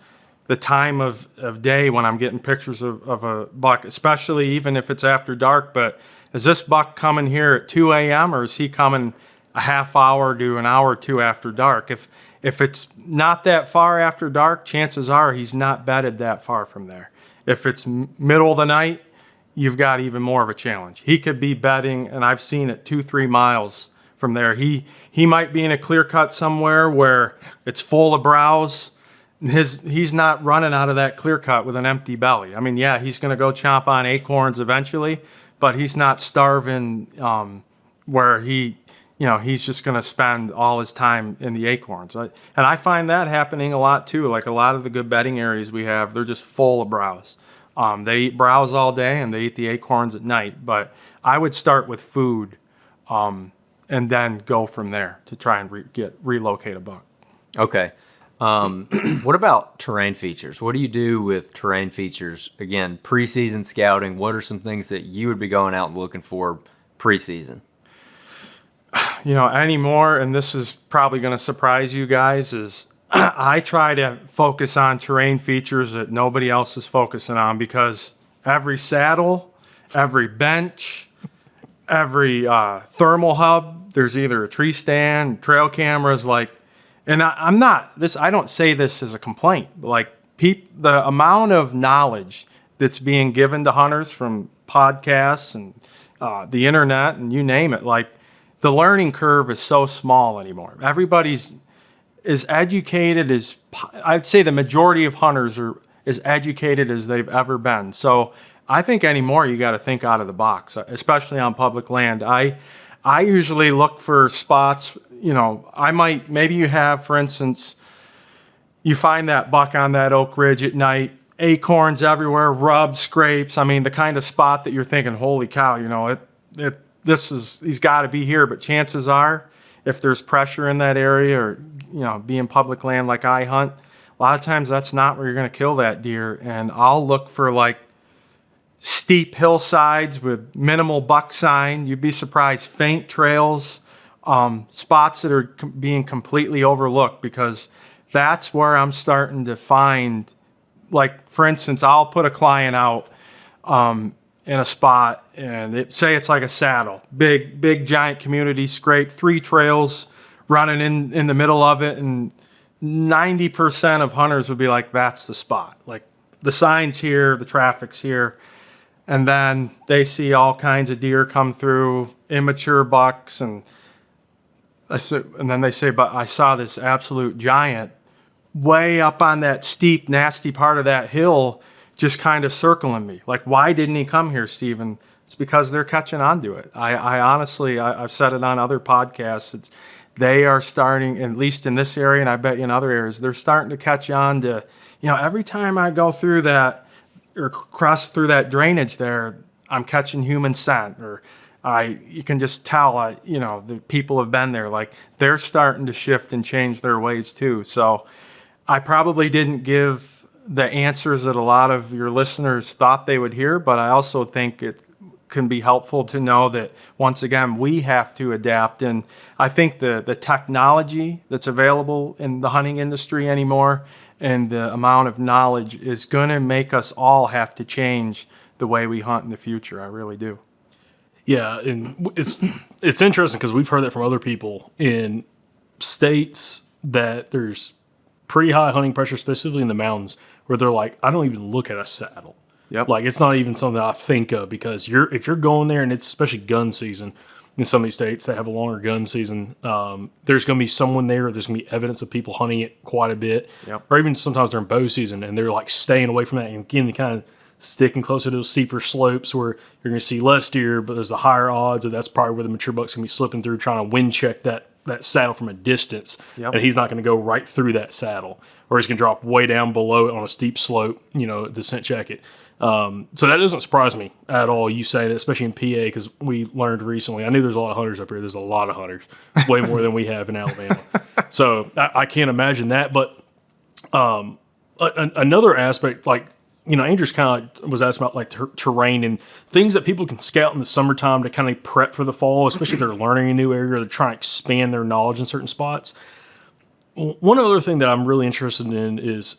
the time of day when I'm getting pictures of a buck, especially even if it's after dark. But is this buck coming here at 2 a.m. or is he coming a half hour to an hour or two after dark? If it's not that far after dark, chances are he's not bedded that far from there. If it's middle of the night, you've got even more of a challenge. He could be bedding, and I've seen it 2-3 miles from there. He might be in a clear cut somewhere where it's full of browse. He's not running out of that clear cut with an empty belly. I mean, yeah, he's going to go chomp on acorns eventually, but he's not starving where he's just going to spend all his time in the acorns. And I find that happening a lot too. Like a lot of the good bedding areas we have, they're just full of browse. They eat browse all day and they eat the acorns at night. But I would start with food and then go from there to try and relocate a buck. Okay. What about terrain features? What do you do with terrain features? Again, preseason scouting, what are some things that you would be going out and looking for preseason? Anymore, and this is probably going to surprise you guys, is I try to focus on terrain features that nobody else is focusing on, because every saddle, every bench, every thermal hub, there's either a tree stand, trail cameras, and I don't say this as a complaint, but the amount of knowledge that's being given to hunters from podcasts and the internet and you name it, the learning curve is so small anymore. Everybody's as educated as, I'd say the majority of hunters are as educated as they've ever been. So I think anymore you got to think out of the box, especially on public land. I usually look for spots, maybe you have, for instance, you find that buck on that oak ridge at night, acorns everywhere, rub, scrapes. I mean, the kind of spot that you're thinking, holy cow, he's got to be here. But chances are, if there's pressure in that area or, being public land like I hunt, a lot of times that's not where you're going to kill that deer. And I'll look for steep hillsides with minimal buck sign. You'd be surprised, faint trails, spots that are being completely overlooked, because that's where I'm starting to find, for instance, I'll put a client out in a spot, and say it's like a saddle, big giant community, scrape, 3 trails running in the middle of it, and 90% of hunters would be like, that's the spot. The sign's here, the traffic's here, and then they see all kinds of deer come through, immature bucks, and then they say, but I saw this absolute giant way up on that steep, nasty part of that hill, just kind of circling me. Why didn't he come here, Stephen? It's because they're catching on to it. I honestly, I've said it on other podcasts, they are starting, at least in this area, and I bet you in other areas, they're starting to catch on to, every time I go through that or cross through that drainage there, I'm catching human scent, or you can just tell, the people have been there. They're starting to shift and change their ways too. So I probably didn't give the answers that a lot of your listeners thought they would hear, but I also think it can be helpful to know that, once again, we have to adapt. And I think the technology that's available in the hunting industry anymore and the amount of knowledge is going to make us all have to change the way we hunt in the future. I really do. Yeah, and it's interesting because we've heard that from other people in states that there's pretty high hunting pressure, specifically in the mountains, where they're like, I don't even look at a saddle. Yep. It's not even something I think of, because if you're going there, and it's especially gun season in some of these states that have a longer gun season, there's going to be someone there. There's going to be evidence of people hunting it quite a bit. Yep. Or even sometimes during bow season, and they're staying away from that and getting kind of sticking closer to those steeper slopes where you're going to see less deer, but there's a higher odds that that's probably where the mature buck's going to be slipping through, trying to wind check that saddle from a distance. Yep. And he's not going to go right through that saddle, or he's going to drop way down below it on a steep slope, descent check it. So that doesn't surprise me at all. You say that, especially in PA, because we learned recently. I knew there's a lot of hunters up here. There's a lot of hunters, way more than we have in Alabama. So I can't imagine that. But another aspect, Andrew's kind of was asked about terrain and things that people can scout in the summertime to kind of prep for the fall, especially if they're learning a new area or they're trying to expand their knowledge in certain spots. One other thing that I'm really interested in is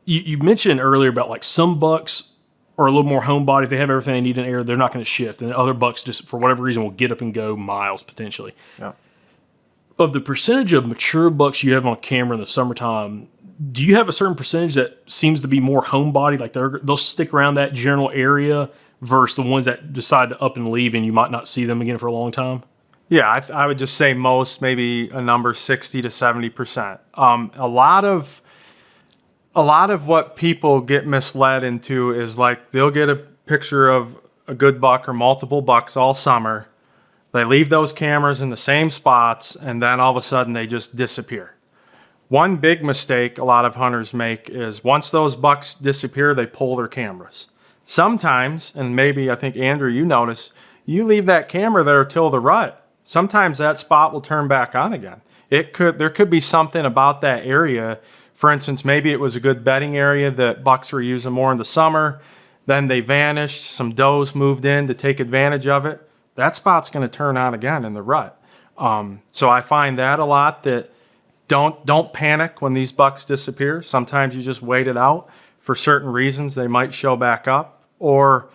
you mentioned earlier about like some bucks are a little more homebody. If they have everything they need in air, they're not going to shift. And other bucks just, for whatever reason, will get up and go miles potentially. Yeah. Of the percentage of mature bucks you have on camera in the summertime, do you have a certain percentage that seems to be more homebody? Like they'll stick around that general area versus the ones that decide to up and leave and you might not see them again for a long time? Yeah, I would just say most, maybe a number 60 to 70%. A lot of what people get misled into is like they'll get a picture of a good buck or multiple bucks all summer. They leave those cameras in the same spots, and then all of a sudden they just disappear. One big mistake a lot of hunters make is once those bucks disappear, they pull their cameras. Sometimes, and maybe I think Andrew, you notice, you leave that camera there till the rut. Sometimes that spot will turn back on again. There could be something about that area. For instance, maybe it was a good bedding area that bucks were using more in the summer. Then they vanished. Some does moved in to take advantage of it. That spot's going to turn on again in the rut. So I find that a lot, that don't panic when these bucks disappear. Sometimes you just wait it out. For certain reasons, they might show back up. Or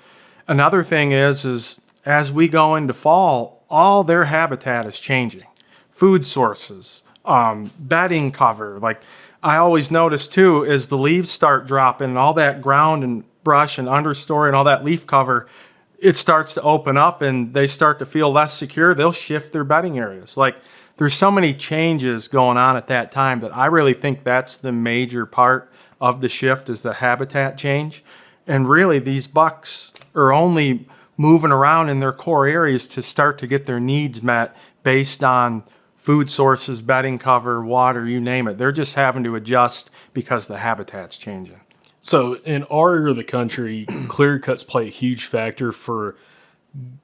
another thing is as we go into fall, all their habitat is changing. Food sources, bedding cover. Like I always notice too, is the leaves start dropping and all that ground and brush and understory and all that leaf cover, it starts to open up and they start to feel less secure. They'll shift their bedding areas. Like there's so many changes going on at that time that I really think that's the major part of the shift, is the habitat change. And really these bucks are only moving around in their core areas to start to get their needs met based on food sources, bedding cover, water, you name it. They're just having to adjust because the habitat's changing. So in our area of the country, clear cuts play a huge factor for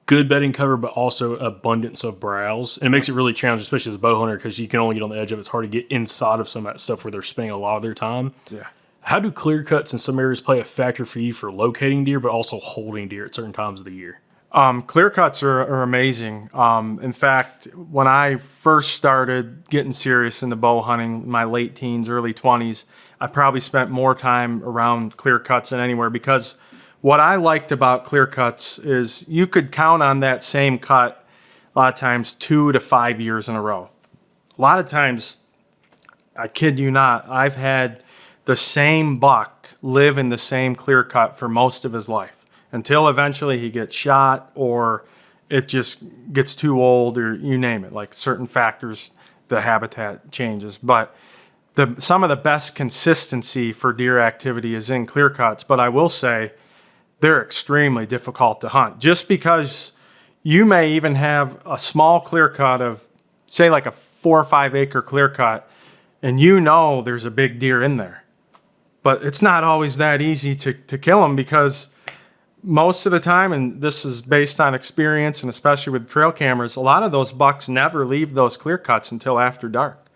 good bedding cover, but also abundance of browse. And it makes it really challenging, especially as a bow hunter, because you can only get on the edge of it. It's hard to get inside of some of that stuff where they're spending a lot of their time. Yeah. How do clear cuts in some areas play a factor for you for locating deer, but also holding deer at certain times of the year? Clear cuts are amazing. In fact, when I first started getting serious into bow hunting, my late teens, early 20s, I probably spent more time around clear cuts than anywhere, because what I liked about clear cuts is you could count on that same cut a lot of times 2 to 5 years in a row. A lot of times, I kid you not, I've had the same buck live in the same clear cut for most of his life until eventually he gets shot or it just gets too old, or you name it, like certain factors, the habitat changes. But some of the best consistency for deer activity is in clear cuts, but I will say they're extremely difficult to hunt, just because you may even have a small clear cut of, say, like a 4 or 5 acre clear cut, and you know there's a big deer in there. But it's not always that easy to kill them, because most of the time, and this is based on experience and especially with trail cameras, a lot of those bucks never leave those clear cuts until after dark.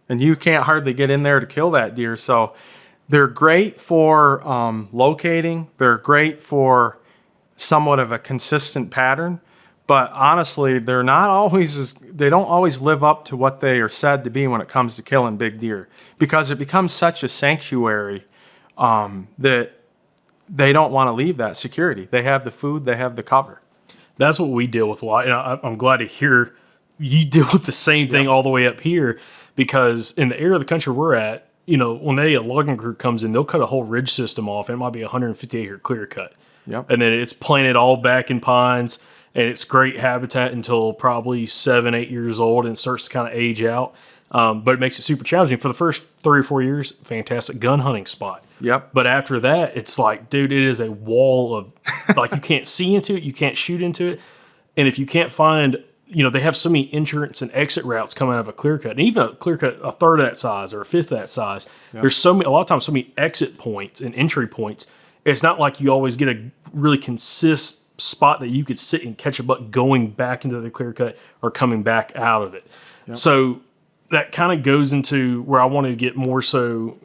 And you can't hardly get in there to kill that deer. So they're great for locating. They're great for somewhat of a consistent pattern. But honestly, they don't always live up to what they are said to be when it comes to killing big deer, because it becomes such a sanctuary that they don't want to leave that security. They have the food, they have the cover. That's what we deal with a lot. And I'm glad to hear you deal with the same thing all the way up here, because in the area of the country we're at, when a logging crew comes in, they'll cut a whole ridge system off. And it might be a 150 acre clear cut. Yep. And then it's planted all back in pines, and it's great habitat until probably 7, 8 years old, and it starts to kind of age out. But it makes it super challenging. For the first 3 or 4 years, fantastic gun hunting spot. Yep. But after that, it's like, dude, it is a wall of, like, you can't see into it, you can't shoot into it. And if you can't find, they have so many entrance and exit routes coming out of a clear cut. And even a clear cut a third of that size or a fifth of that size, there's a lot of times so many exit points and entry points. It's not like you always get a really consistent spot that you could sit and catch a buck going back into the clear cut or coming back out of it. Yep. So that kind of goes into where I wanted to get more so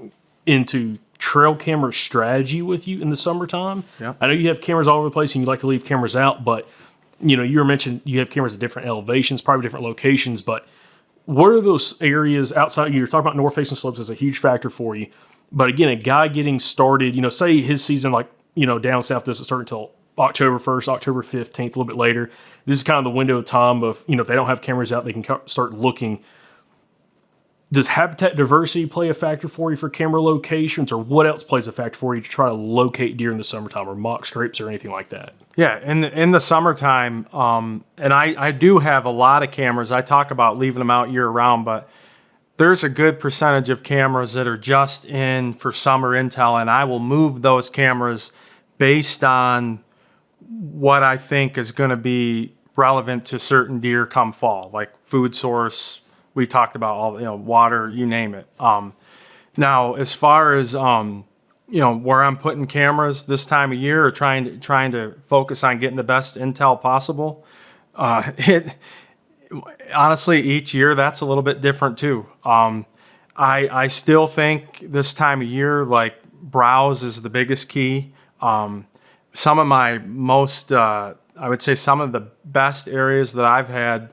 into trail camera strategy with you in the summertime. Yep. I know you have cameras all over the place and you like to leave cameras out, but you were mentioning you have cameras at different elevations, probably different locations, but what are those areas outside? You're talking about north-facing slopes as a huge factor for you. But again, a guy getting started, say his season, down south doesn't start until October 1st, October 15th, a little bit later. This is kind of the window of time of, if they don't have cameras out, they can start looking. Does habitat diversity play a factor for you for camera locations, or what else plays a factor for you to try to locate deer in the summertime, or mock scrapes or anything like that? Yeah, in the summertime, and I do have a lot of cameras. I talk about leaving them out year round, but there's a good percentage of cameras that are just in for summer intel, and I will move those cameras based on what I think is going to be relevant to certain deer come fall, like food source. We talked about all, water, you name it. Now, as far as, where I'm putting cameras this time of year, or trying to focus on getting the best intel possible, honestly, each year that's a little bit different too. I still think this time of year, like browse is the biggest key. Some of my most, I would say some of the best areas that I've had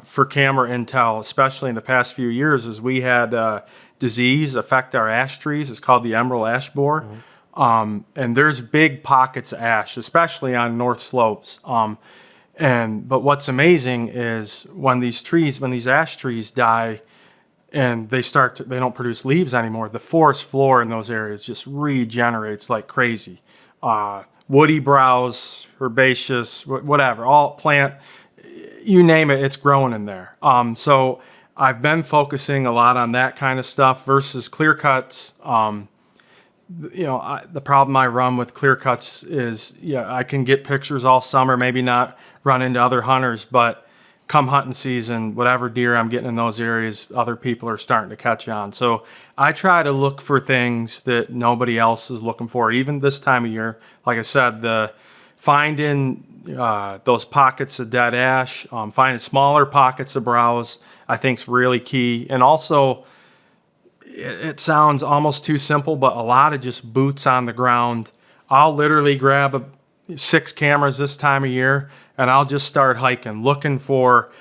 for camera intel, especially in the past few years, is we had disease affect our ash trees. It's called the emerald ash borer. And there's big pockets of ash, especially on north slopes. But what's amazing is when these ash trees die and they don't produce leaves anymore, the forest floor in those areas just regenerates like crazy. Woody browse, herbaceous, whatever, all plant, you name it, it's growing in there. So I've been focusing a lot on that kind of stuff versus clear cuts. The problem I run with clear cuts is, I can get pictures all summer, maybe not run into other hunters, but come hunting season, whatever deer I'm getting in those areas, other people are starting to catch on. So I try to look for things that nobody else is looking for, even this time of year. Like I said, finding those pockets of dead ash, finding smaller pockets of browse, I think is really key. And also, it sounds almost too simple, but a lot of just boots on the ground. I'll literally grab 6 cameras this time of year, and I'll just start hiking, looking for,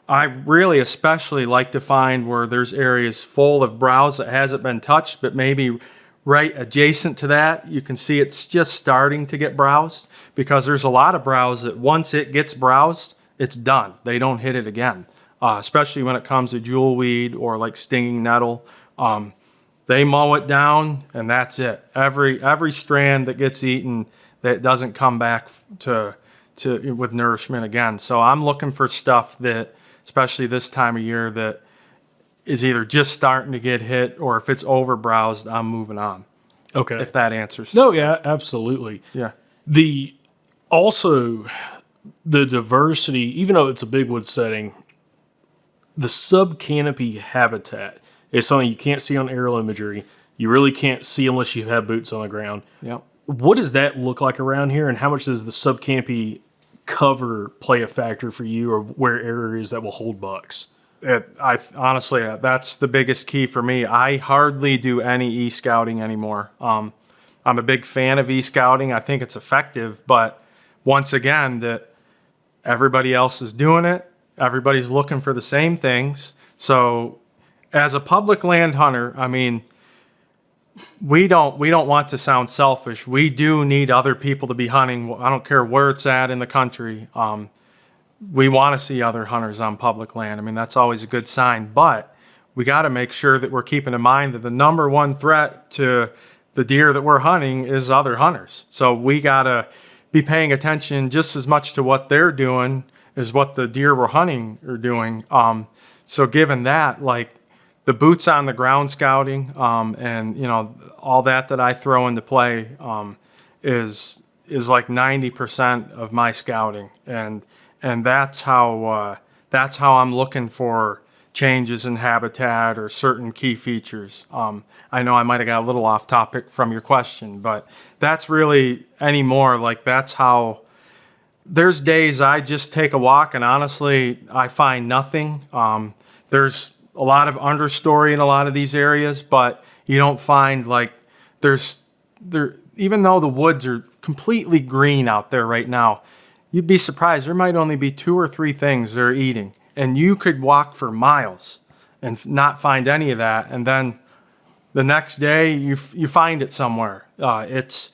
I really especially like to find where there's areas full of browse that hasn't been touched, but maybe right adjacent to that, you can see it's just starting to get browsed, because there's a lot of browse that once it gets browsed, it's done. They don't hit it again, especially when it comes to jewelweed or like stinging nettle. They mow it down and that's it. Every strand that gets eaten, that doesn't come back with nourishment again. So I'm looking for stuff that, especially this time of year, that is either just starting to get hit, or if it's over browsed, I'm moving on. Okay. If that answers. No, yeah, absolutely. Yeah. Also, the diversity, even though it's a big wood setting, the sub-canopy habitat is something you can't see on aerial imagery. You really can't see unless you have boots on the ground. Yep. What does that look like around here, and how much does the sub-canopy cover play a factor for you, or where areas that will hold bucks? Honestly, that's the biggest key for me. I hardly do any e-scouting anymore. I'm a big fan of e-scouting. I think it's effective, but once again, that everybody else is doing it. Everybody's looking for the same things. So as a public land hunter, I mean, we don't want to sound selfish. We do need other people to be hunting. I don't care where it's at in the country. We want to see other hunters on public land. I mean, that's always a good sign, but we got to make sure that we're keeping in mind that the number one threat to the deer that we're hunting is other hunters. So we got to be paying attention just as much to what they're doing as what the deer we're hunting are doing. So given that, like the boots on the ground scouting, and all that I throw into play, is like 90% of my scouting, and that's how I'm looking for changes in habitat or certain key features. I know I might have got a little off topic from your question, but that's really anymore, like that's how. There's days I just take a walk and honestly I find nothing. There's a lot of understory in a lot of these areas, but you don't find like even though the woods are completely green out there right now, you'd be surprised. There might only be 2 or 3 things they're eating. and you could walk for miles and not find any of that, and then the next day you find it somewhere. It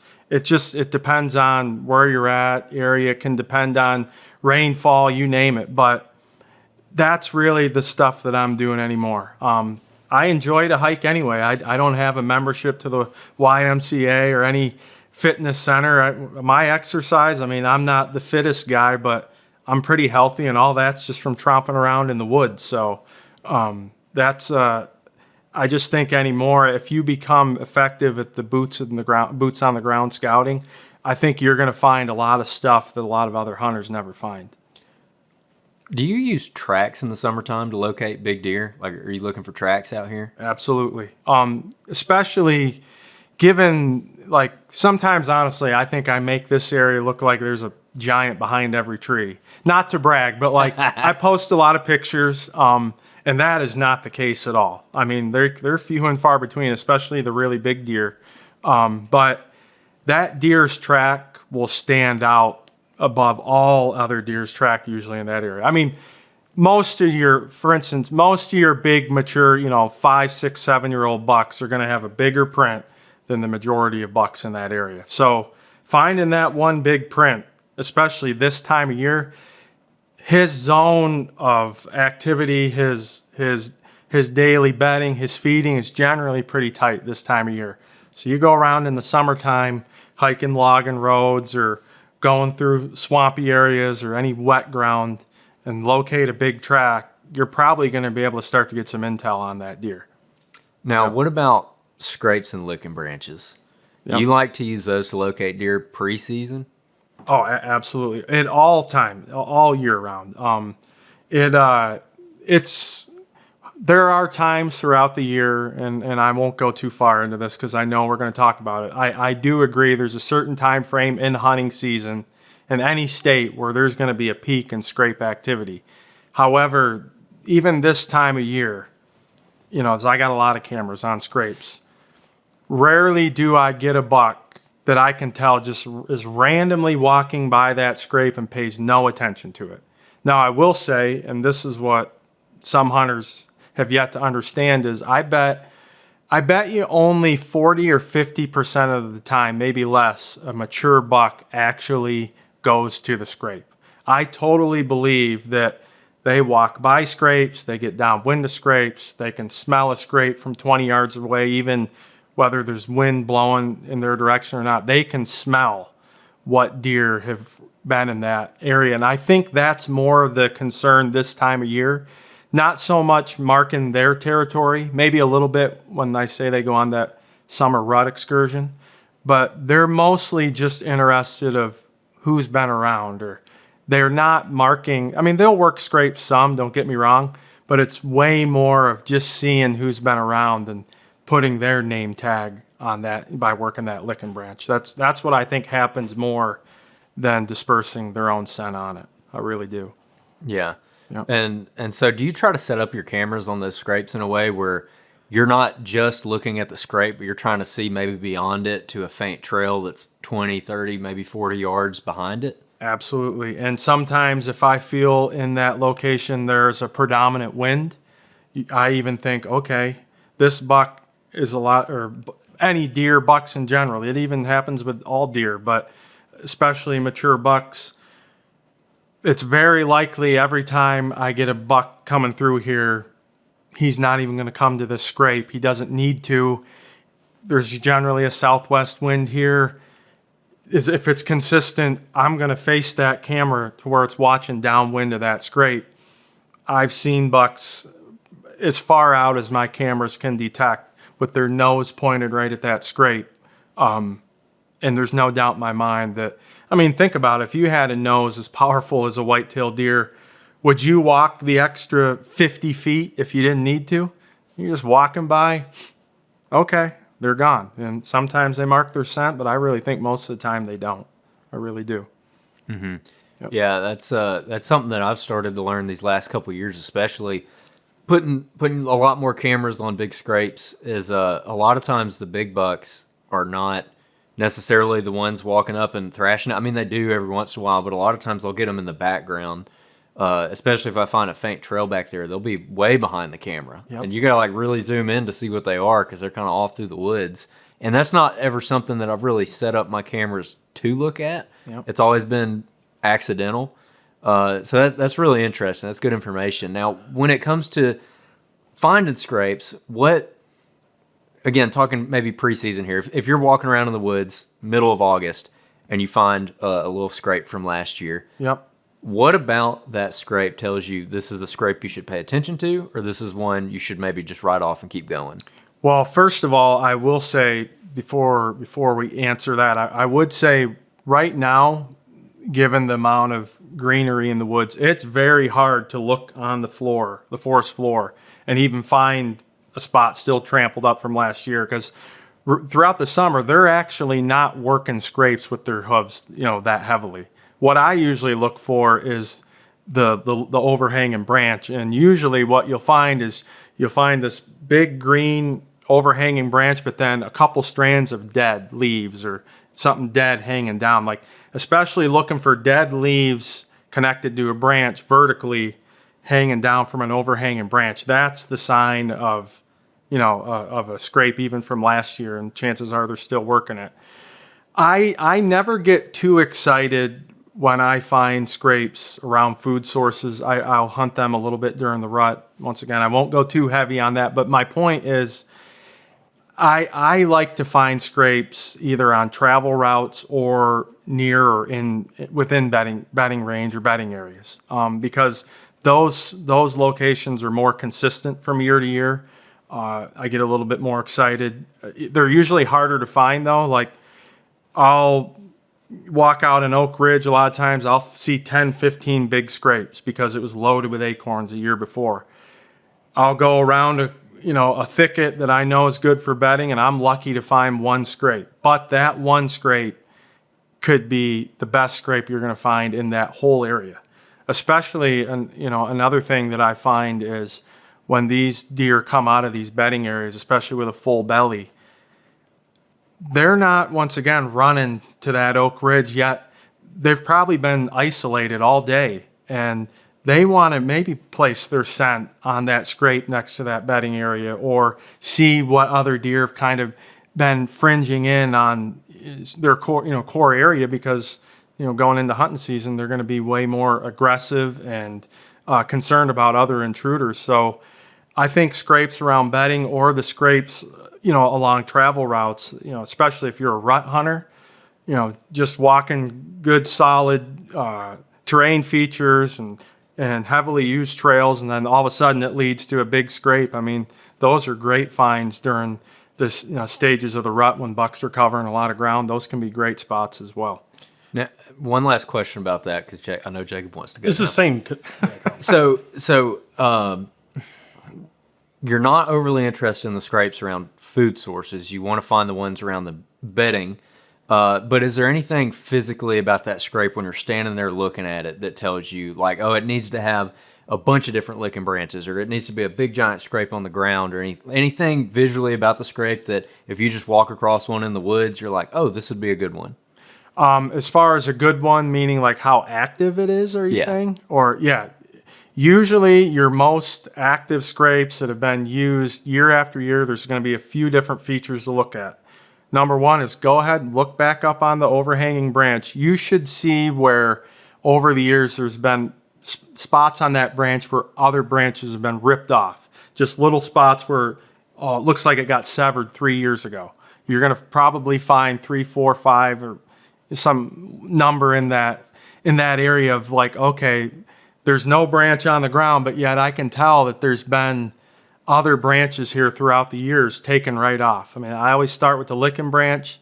depends on where you're at, area. It can depend on rainfall, you name it. But that's really the stuff that I'm doing anymore. I enjoy to hike anyway. I don't have a membership to the YMCA or any fitness center. My exercise, I mean, I'm not the fittest guy, but I'm pretty healthy, and all that's just from tromping around in the woods. So I just think anymore, if you become effective at the boots on the ground scouting, I think you're going to find a lot of stuff that a lot of other hunters never find. Do you use tracks in the summertime to locate big deer? Like, are you looking for tracks out here? Absolutely. Especially given, like, sometimes, honestly, I think I make this area look like there's a giant behind every tree. Not to brag, but, like, I post a lot of pictures, and that is not the case at all. I mean, they're few and far between, especially the really big deer. But that deer's track will stand out above all other deer's track usually in that area. I mean, for instance, most of your big mature, 5, 6, 7-year-old bucks are going to have a bigger print than the majority of bucks in that area. So finding that one big print, especially this time of year, his zone of activity, his daily bedding, his feeding is generally pretty tight this time of year. So you go around in the summertime, hiking logging roads or going through swampy areas or any wet ground and locate a big track, you're probably going to be able to start to get some intel on that deer. Now, what about scrapes and licking branches? Yep. You like to use those to locate deer pre-season? Oh, absolutely. At all time, all year round. There are times throughout the year, and I won't go too far into this because I know we're going to talk about it. I do agree there's a certain time frame in hunting season in any state where there's going to be a peak in scrape activity. However, even this time of year, as I got a lot of cameras on scrapes, rarely do I get a buck that I can tell just is randomly walking by that scrape and pays no attention to it. Now, I will say, and this is what some hunters have yet to understand, is I bet you only 40 or 50% of the time, maybe less, a mature buck actually goes to the scrape. I totally believe that they walk by scrapes, they get downwind of scrapes, they can smell a scrape from 20 yards away, even whether there's wind blowing in their direction or not. They can smell what deer have been in that area. And I think that's more of the concern this time of year. Not so much marking their territory, maybe a little bit when I say they go on that summer rut excursion, but they're mostly just interested of who's been around, or they're not marking. I mean, they'll work scrapes some, don't get me wrong, but it's way more of just seeing who's been around and putting their name tag on that by working that licking branch. That's what I think happens more than dispersing their own scent on it. I really do. Yeah. Yep. And so do you try to set up your cameras on those scrapes in a way where you're not just looking at the scrape, but you're trying to see maybe beyond it to a faint trail that's 20, 30, maybe 40 yards behind it? Absolutely. And sometimes if I feel in that location there's a predominant wind, I even think, okay, this buck is a lot, or any deer, bucks in general. It even happens with all deer, but especially mature bucks. It's very likely every time I get a buck coming through here, he's not even going to come to this scrape. He doesn't need to. There's generally a southwest wind here. If it's consistent, I'm going to face that camera to where it's watching downwind of that scrape. I've seen bucks as far out as my cameras can detect with their nose pointed right at that scrape. And there's no doubt in my mind that, I mean, think about it. If you had a nose as powerful as a white-tailed deer, would you walk the extra 50 feet if you didn't need to? You're just walking by, okay, they're gone. And sometimes they mark their scent, but I really think most of the time they don't. I really do. Mm-hmm. Yep. Yeah, that's something that I've started to learn these last couple of years, especially putting a lot more cameras on big scrapes. Is a lot of times the big bucks are not necessarily the ones walking up and thrashing. I mean, they do every once in a while, but a lot of times I'll get them in the background especially if I find a faint trail back there, they'll be way behind the camera. Yep. And you got to like really zoom in to see what they are because they're kind of off through the woods. And that's not ever something that I've really set up my cameras to look at. Yep. It's always been accidental. So that's really interesting. That's good information. Now, when it comes to finding scrapes, again, talking maybe preseason here, if you're walking around in the woods, middle of August, and you find a little scrape from last year, Yep. what about that scrape tells you this is a scrape you should pay attention to, or this is one you should maybe just write off and keep going? Well, first of all, I will say before we answer that, I would say right now, given the amount of greenery in the woods, it's very hard to look on the floor, the forest floor, and even find a spot still trampled up from last year because throughout the summer, they're actually not working scrapes with their hooves, that heavily. What I usually look for is the overhanging branch, and usually what you'll find is this big green overhanging branch, but then a couple strands of dead leaves or something dead hanging down. Like especially looking for dead leaves connected to a branch vertically hanging down from an overhanging branch. That's the sign of of a scrape even from last year, and chances are they're still working it. I never get too excited when I find scrapes around food sources. I'll hunt them a little bit during the rut. Once again, I won't go too heavy on that, but my point is I like to find scrapes either on travel routes or near or within bedding range or bedding areas, because those locations are more consistent from year to year. I get a little bit more excited. They're usually harder to find though. Like I'll walk out in Oak Ridge, a lot of times I'll see 10, 15 big scrapes because it was loaded with acorns the year before. I'll go around a thicket that I know is good for bedding, and I'm lucky to find one scrape. But that one scrape could be the best scrape you're going to find in that whole area. Especially, another thing that I find is when these deer come out of these bedding areas, especially with a full belly, they're not, once again, running to that Oak Ridge yet. They've probably been isolated all day, and they want to maybe place their scent on that scrape next to that bedding area or see what other deer have kind of been fringing in on their core area because, going into hunting season, they're going to be way more aggressive and concerned about other intruders. So I think scrapes around bedding or the scrapes, along travel routes, especially if you're a rut hunter, just walking good, solid terrain features and heavily used trails, and then all of a sudden it leads to a big scrape. I mean, those are great finds during this stages of the rut when bucks are covering a lot of ground. Those can be great spots as well. Now, one last question about that, because I know Jacob wants to go. It's the same. So you're not overly interested in the scrapes around food sources. You want to find the ones around the bedding. But is there anything physically about that scrape when you're standing there looking at it that tells you, like, oh, it needs to have a bunch of different licking branches, or it needs to be a big giant scrape on the ground, or anything visually about the scrape that if you just walk across one in the woods, you're like, oh, this would be a good one? As far as a good one, meaning like how active it is, are you saying? Or, yeah. Usually your most active scrapes that have been used year after year, there's going to be a few different features to look at. Number one is go ahead and look back up on the overhanging branch. You should see where over the years there's been spots on that branch where other branches have been ripped off. Just little spots where it looks like it got severed 3 years ago. You're going to probably find 3, 4, 5 or some number in that area of like, okay, there's no branch on the ground, but yet I can tell that there's been other branches here throughout the years taken right off. I mean, I always start with the licking branch.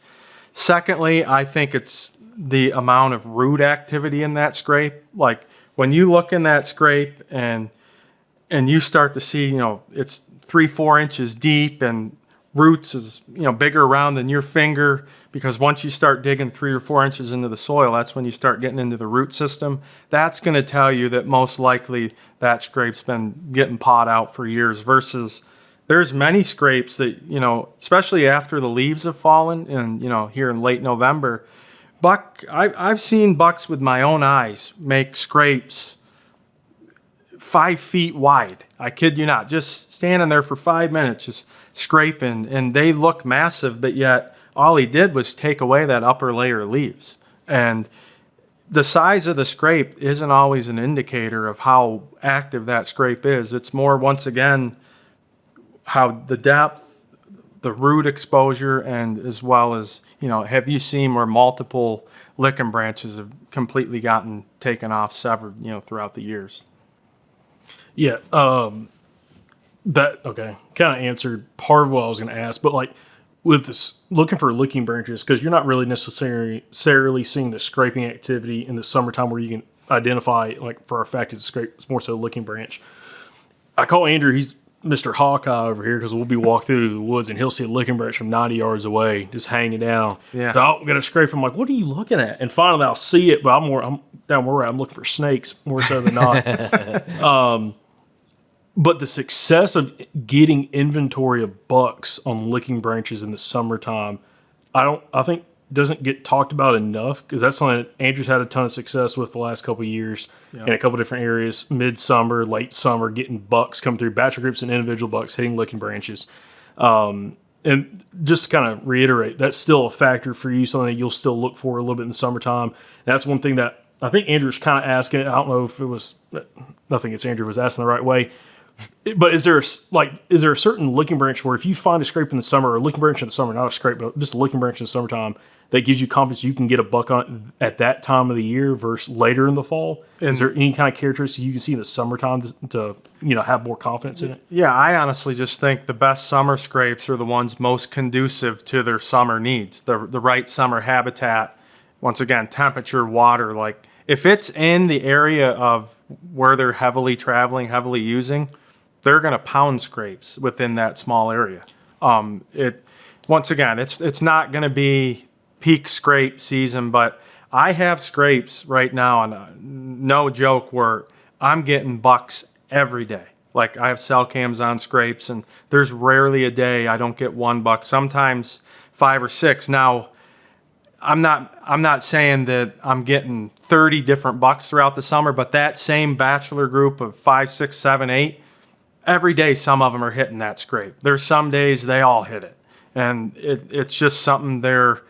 Secondly, I think it's the amount of root activity in that scrape. Like when you look in that scrape and you start to see, it's 3-4 inches deep and roots is, bigger around than your finger, because once you start digging 3 or 4 inches into the soil, that's when you start getting into the root system. That's going to tell you that most likely that scrape's been getting pawed out for years, versus there's many scrapes that, especially after the leaves have fallen and, here in late November, I've seen bucks with my own eyes make scrapes 5 feet wide. I kid you not. Just standing there for 5 minutes, just scraping, and they look massive, but yet all he did was take away that upper layer of leaves. And the size of the scrape isn't always an indicator of how active that scrape is. It's more, once again, how the depth, the root exposure, and as well as, have you seen where multiple licking branches have completely gotten taken off, severed, throughout the years? Yeah. That, okay, kind of answered part of what I was going to ask, but like with this looking for licking branches, because you're not really necessarily seeing the scraping activity in the summertime where you can identify, like, for a fact it's a scrape, it's more so a licking branch. I call Andrew, he's Mr. Hawkeye over here, because we'll be walking through the woods and he'll see a licking branch from 90 yards away just hanging down. Yeah. So I'm going to scrape. I'm like, what are you looking at? And finally I'll see it, but I'm down where I'm looking for snakes more so than not. But the success of getting inventory of bucks on licking branches in the summertime, I think doesn't get talked about enough, because that's something that Andrew's had a ton of success with the last couple of years in a couple of different areas, midsummer, late summer, getting bucks come through, batch groups and individual bucks hitting licking branches. And just to kind of reiterate, that's still a factor for you, something that you'll still look for a little bit in the summertime. And that's one thing that I think Andrew's kind of asking. I don't know if it was, nothing against Andrew was asking the right way. But is there a certain licking branch where if you find a scrape in the summer, or a licking branch in the summer, not a scrape, but just a licking branch in the summertime, that gives you confidence you can get a buck on at that time of the year versus later in the fall? Is there any kind of characteristics you can see in the summertime to have more confidence in it? Yeah, I honestly just think the best summer scrapes are the ones most conducive to their summer needs, the right summer habitat. Once again, temperature, water. Like, if it's in the area of where they're heavily traveling, heavily using, they're going to pound scrapes within that small area. Once again, it's not going to be peak scrape season, but I have scrapes right now, and no joke, where I'm getting bucks every day. Like, I have cell cams on scrapes, and there's rarely a day I don't get one buck. Sometimes 5 or 6. Now, I'm not saying that I'm getting 30 different bucks throughout the summer, but that same bachelor group of 5, 6, 7, 8. Every day, some of them are hitting that scrape. There's some days they all hit it, and it's just something they're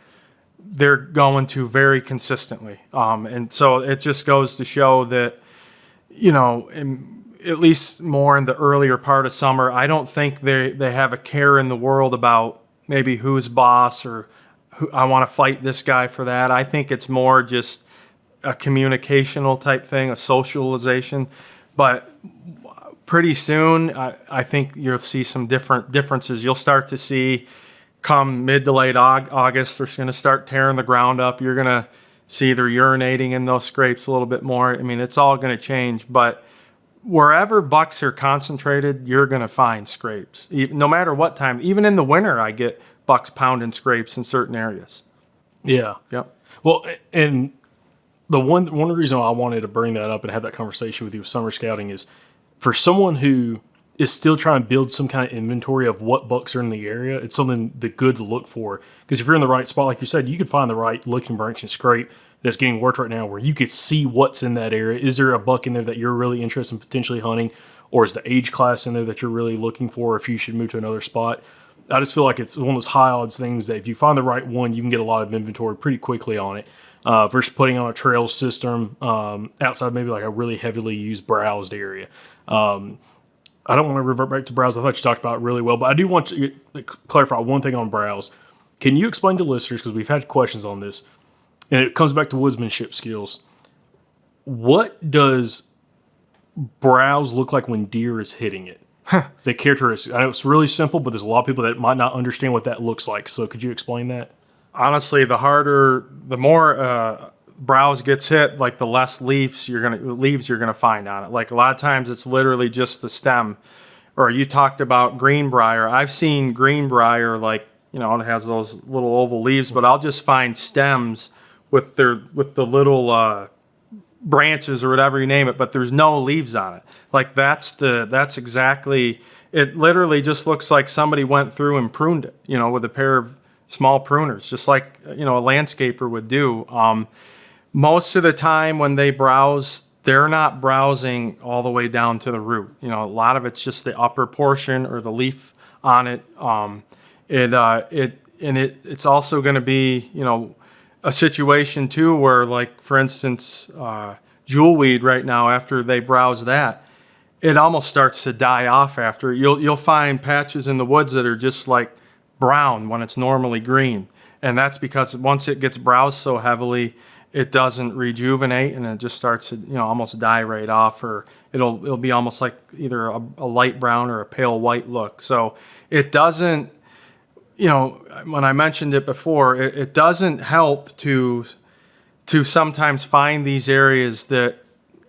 going to very consistently. And so it just goes to show that, at least more in the earlier part of summer, I don't think they have a care in the world about maybe who's boss or who, I want to fight this guy for that. I think it's more just a communicational type thing, a socialization, but pretty soon, I think you'll see some differences. You'll start to see, come mid to late August, they're going to start tearing the ground up. You're going to see they're urinating in those scrapes a little bit more. I mean, it's all going to change. But wherever bucks are concentrated, you're going to find scrapes. No matter what time. Even in the winter, I get bucks pounding scrapes in certain areas. Yeah. Yep. Well, and the one reason I wanted to bring that up and have that conversation with you with summer scouting is, for someone who is still trying to build some kind of inventory of what bucks are in the area, it's something that's good to look for. Because if you're in the right spot, like you said, you could find the right licking branch and scrape that's getting worked right now where you could see what's in that area. Is there a buck in there that you're really interested in potentially hunting? Or is the age class in there that you're really looking for if you should move to another spot? I just feel like it's one of those high odds things that if you find the right one, you can get a lot of inventory pretty quickly on it. Versus putting on a trail system outside maybe like a really heavily used browsed area. I don't want to revert back to browse. I thought you talked about it really well, but I do want to clarify one thing on browse. Can you explain to listeners, because we've had questions on this, and it comes back to woodsmanship skills. What does browse look like when deer is hitting it? The characteristics. I know it's really simple, but there's a lot of people that might not understand what that looks like. So could you explain that? Honestly, the more browse gets hit, like the less leaves you're gonna find on it. Like, a lot of times it's literally just the stem. Or you talked about greenbrier. I've seen greenbrier, like, it has those little oval leaves, but I'll just find stems with the little branches or whatever you name it, but there's no leaves on it. Like, that's exactly, it literally just looks like somebody went through and pruned it, with a pair of small pruners, just like, a landscaper would do. Most of the time when they browse, they're not browsing all the way down to the root. You know, a lot of it's just the upper portion or the leaf on it. It's also going to be, you know, a situation too where, like, for instance, jewelweed right now, after they browse that, it almost starts to die off after. You'll find patches in the woods that are just like brown when it's normally green. And that's because once it gets browsed so heavily, it doesn't rejuvenate, and it just starts to, you know, almost die right off, or it'll be almost like either a light brown or a pale white look. So it doesn't, you know, when I mentioned it before, it doesn't help to sometimes find these areas that,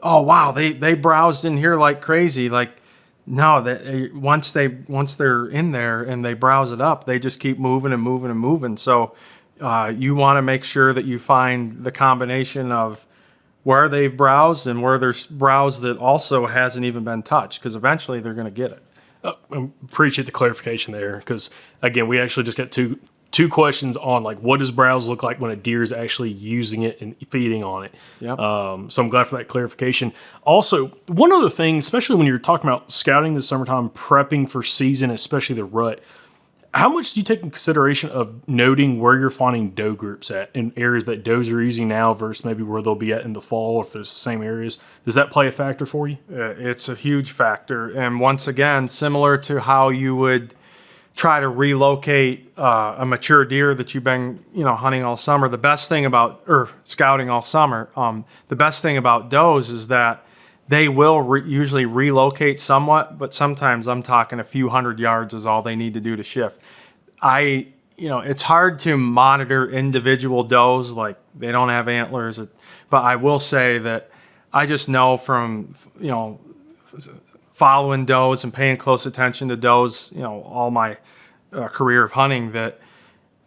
oh wow, they browsed in here like crazy. Like, no, that once they're in there and they browse it up, they just keep moving and moving and moving. So you want to make sure that you find the combination of where they've browsed and where there's browsed that also hasn't even been touched, because eventually they're going to get it. I appreciate the clarification there, because again, we actually just got two questions on, like, what does browse look like when a deer is actually using it and feeding on it. Yep. So I'm glad for that clarification. Also, one other thing, especially when you're talking about scouting this summertime, prepping for season, especially the rut, how much do you take in consideration of noting where you're finding doe groups at in areas that does are using now versus maybe where they'll be at in the fall, if there's the same areas? Does that play a factor for you? It's a huge factor. And once again, similar to how you would try to relocate a mature deer that you've been, you know, hunting all summer, the best thing about, or scouting all summer, the best thing about does is that they will usually relocate somewhat, but sometimes I'm talking a few hundred yards is all they need to do to shift. You know, it's hard to monitor individual does, like they don't have antlers, but I will say that I just know from, you know, following does and paying close attention to does, you know, all my career of hunting, that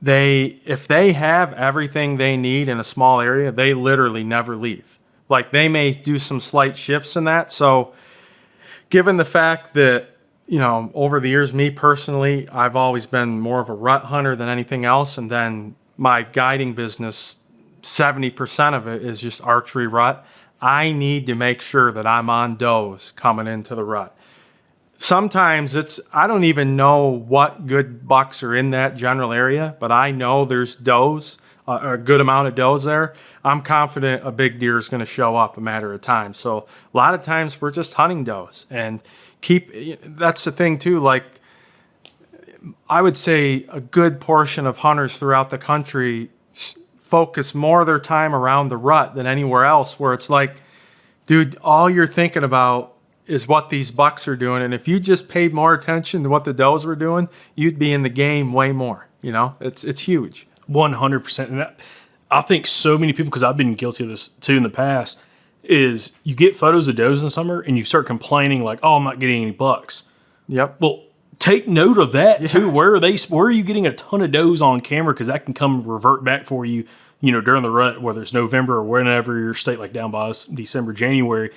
if they have everything they need in a small area, they literally never leave. Like, they may do some slight shifts in that. So given the fact that, you know, over the years, me personally, I've always been more of a rut hunter than anything else. And then my guiding business, 70% of it is just archery rut. I need to make sure that I'm on does coming into the rut. Sometimes I don't even know what good bucks are in that general area, but I know there's does, a good amount of does there. I'm confident a big deer is going to show up a matter of time. So a lot of times we're just hunting does, and that's the thing too. Like, I would say a good portion of hunters throughout the country focus more of their time around the rut than anywhere else, where it's like, dude, all you're thinking about is what these bucks are doing. And if you just paid more attention to what the does were doing, you'd be in the game way more. You know, it's huge. 100%. And I think so many people, because I've been guilty of this too in the past, is you get photos of does in the summer and you start complaining like, oh, I'm not getting any bucks. Yep. Well, take note of that too. Where are you getting a ton of does on camera? Because that can come revert back for you, you know, during the rut, whether it's November or whenever your state, like down by us, December, January.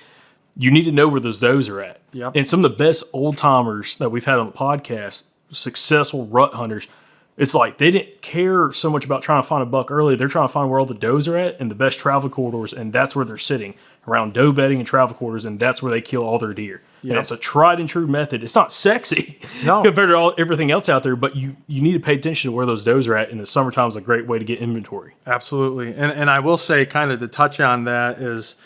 You need to know where those does are at. Yep. And some of the best old timers that we've had on the podcast, successful rut hunters, it's like they didn't care so much about trying to find a buck early. They're trying to find where all the does are at and the best travel corridors, and that's where they're sitting, around doe bedding and travel corridors, and that's where they kill all their deer. Yep. And it's a tried and true method. It's not sexy compared to everything else out there, but you need to pay attention to where those does are at, and the summertime is a great way to get inventory. Absolutely. And I will say, kind of to touch on that, is,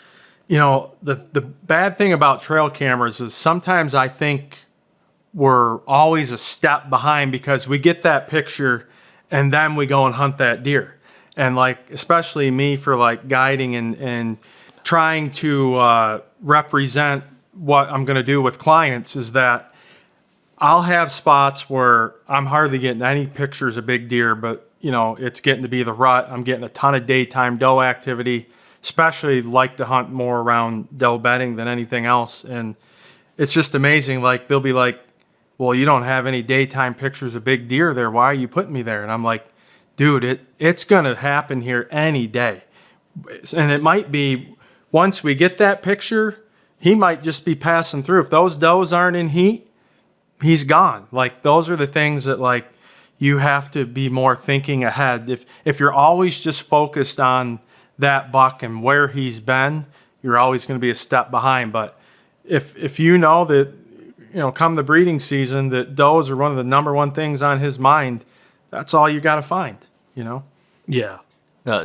you know, the bad thing about trail cameras is sometimes I think we're always a step behind, because we get that picture and then we go and hunt that deer. And like, especially me, for like guiding and trying to represent what I'm going to do with clients, is that I'll have spots where I'm hardly getting any pictures of big deer, but, you know, it's getting to be the rut. I'm getting a ton of daytime doe activity, especially like to hunt more around doe bedding than anything else. And it's just amazing. Like, they'll be like, well, you don't have any daytime pictures of big deer there. Why are you putting me there? And I'm like, dude, it's going to happen here any day. And it might be, once we get that picture, he might just be passing through. If those does aren't in heat, he's gone. Like, those are the things that, like, you have to be more thinking ahead. If you're always just focused on that buck and where he's been, you're always going to be a step behind. But if you know that, come the breeding season, that does are one of the number one things on his mind, that's all you got to find, Yeah.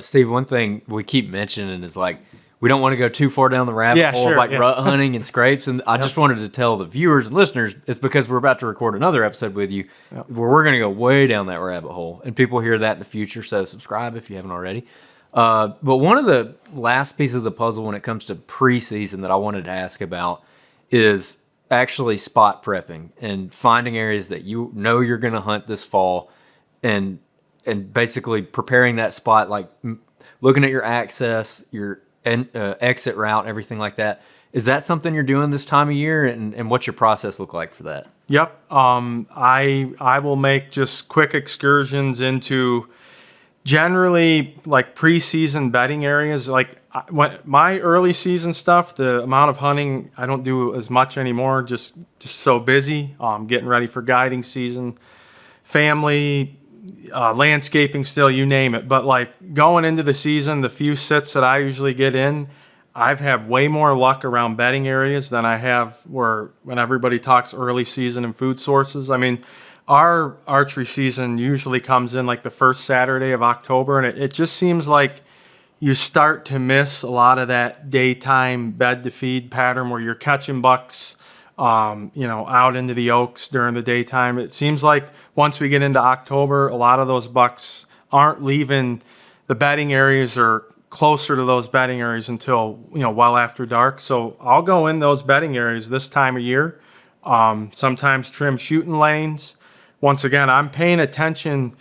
Steve, one thing we keep mentioning is like, we don't want to go too far down the rabbit hole of like rut hunting and scrapes. And I just wanted to tell the viewers and listeners, it's because we're about to record another episode with you where we're going to go way down that rabbit hole. And people hear that in the future. So subscribe if you haven't already. But one of the last pieces of the puzzle when it comes to preseason that I wanted to ask about is actually spot prepping and finding areas that you know you're going to hunt this fall and basically preparing that spot, like looking at your access, your exit route, everything like that. Is that something you're doing this time of year, and what's your process look like for that? Yep. I will make just quick excursions into generally like preseason bedding areas. Like when my early season stuff, the amount of hunting I don't do as much anymore. Just so busy. Getting ready for guiding season, family. Landscaping still, you name it. But like going into the season, the few sits that I usually get in, I've had way more luck around bedding areas than I have when everybody talks early season and food sources. I mean, our archery season usually comes in like the first Saturday of October, and it just seems like you start to miss a lot of that daytime bed to feed pattern where you're catching bucks out into the oaks during the daytime. It seems like once we get into October, a lot of those bucks aren't leaving the bedding areas or closer to those bedding areas until, well after dark. So I'll go in those bedding areas this time of year, sometimes trim shooting lanes. Once again, I'm paying attention.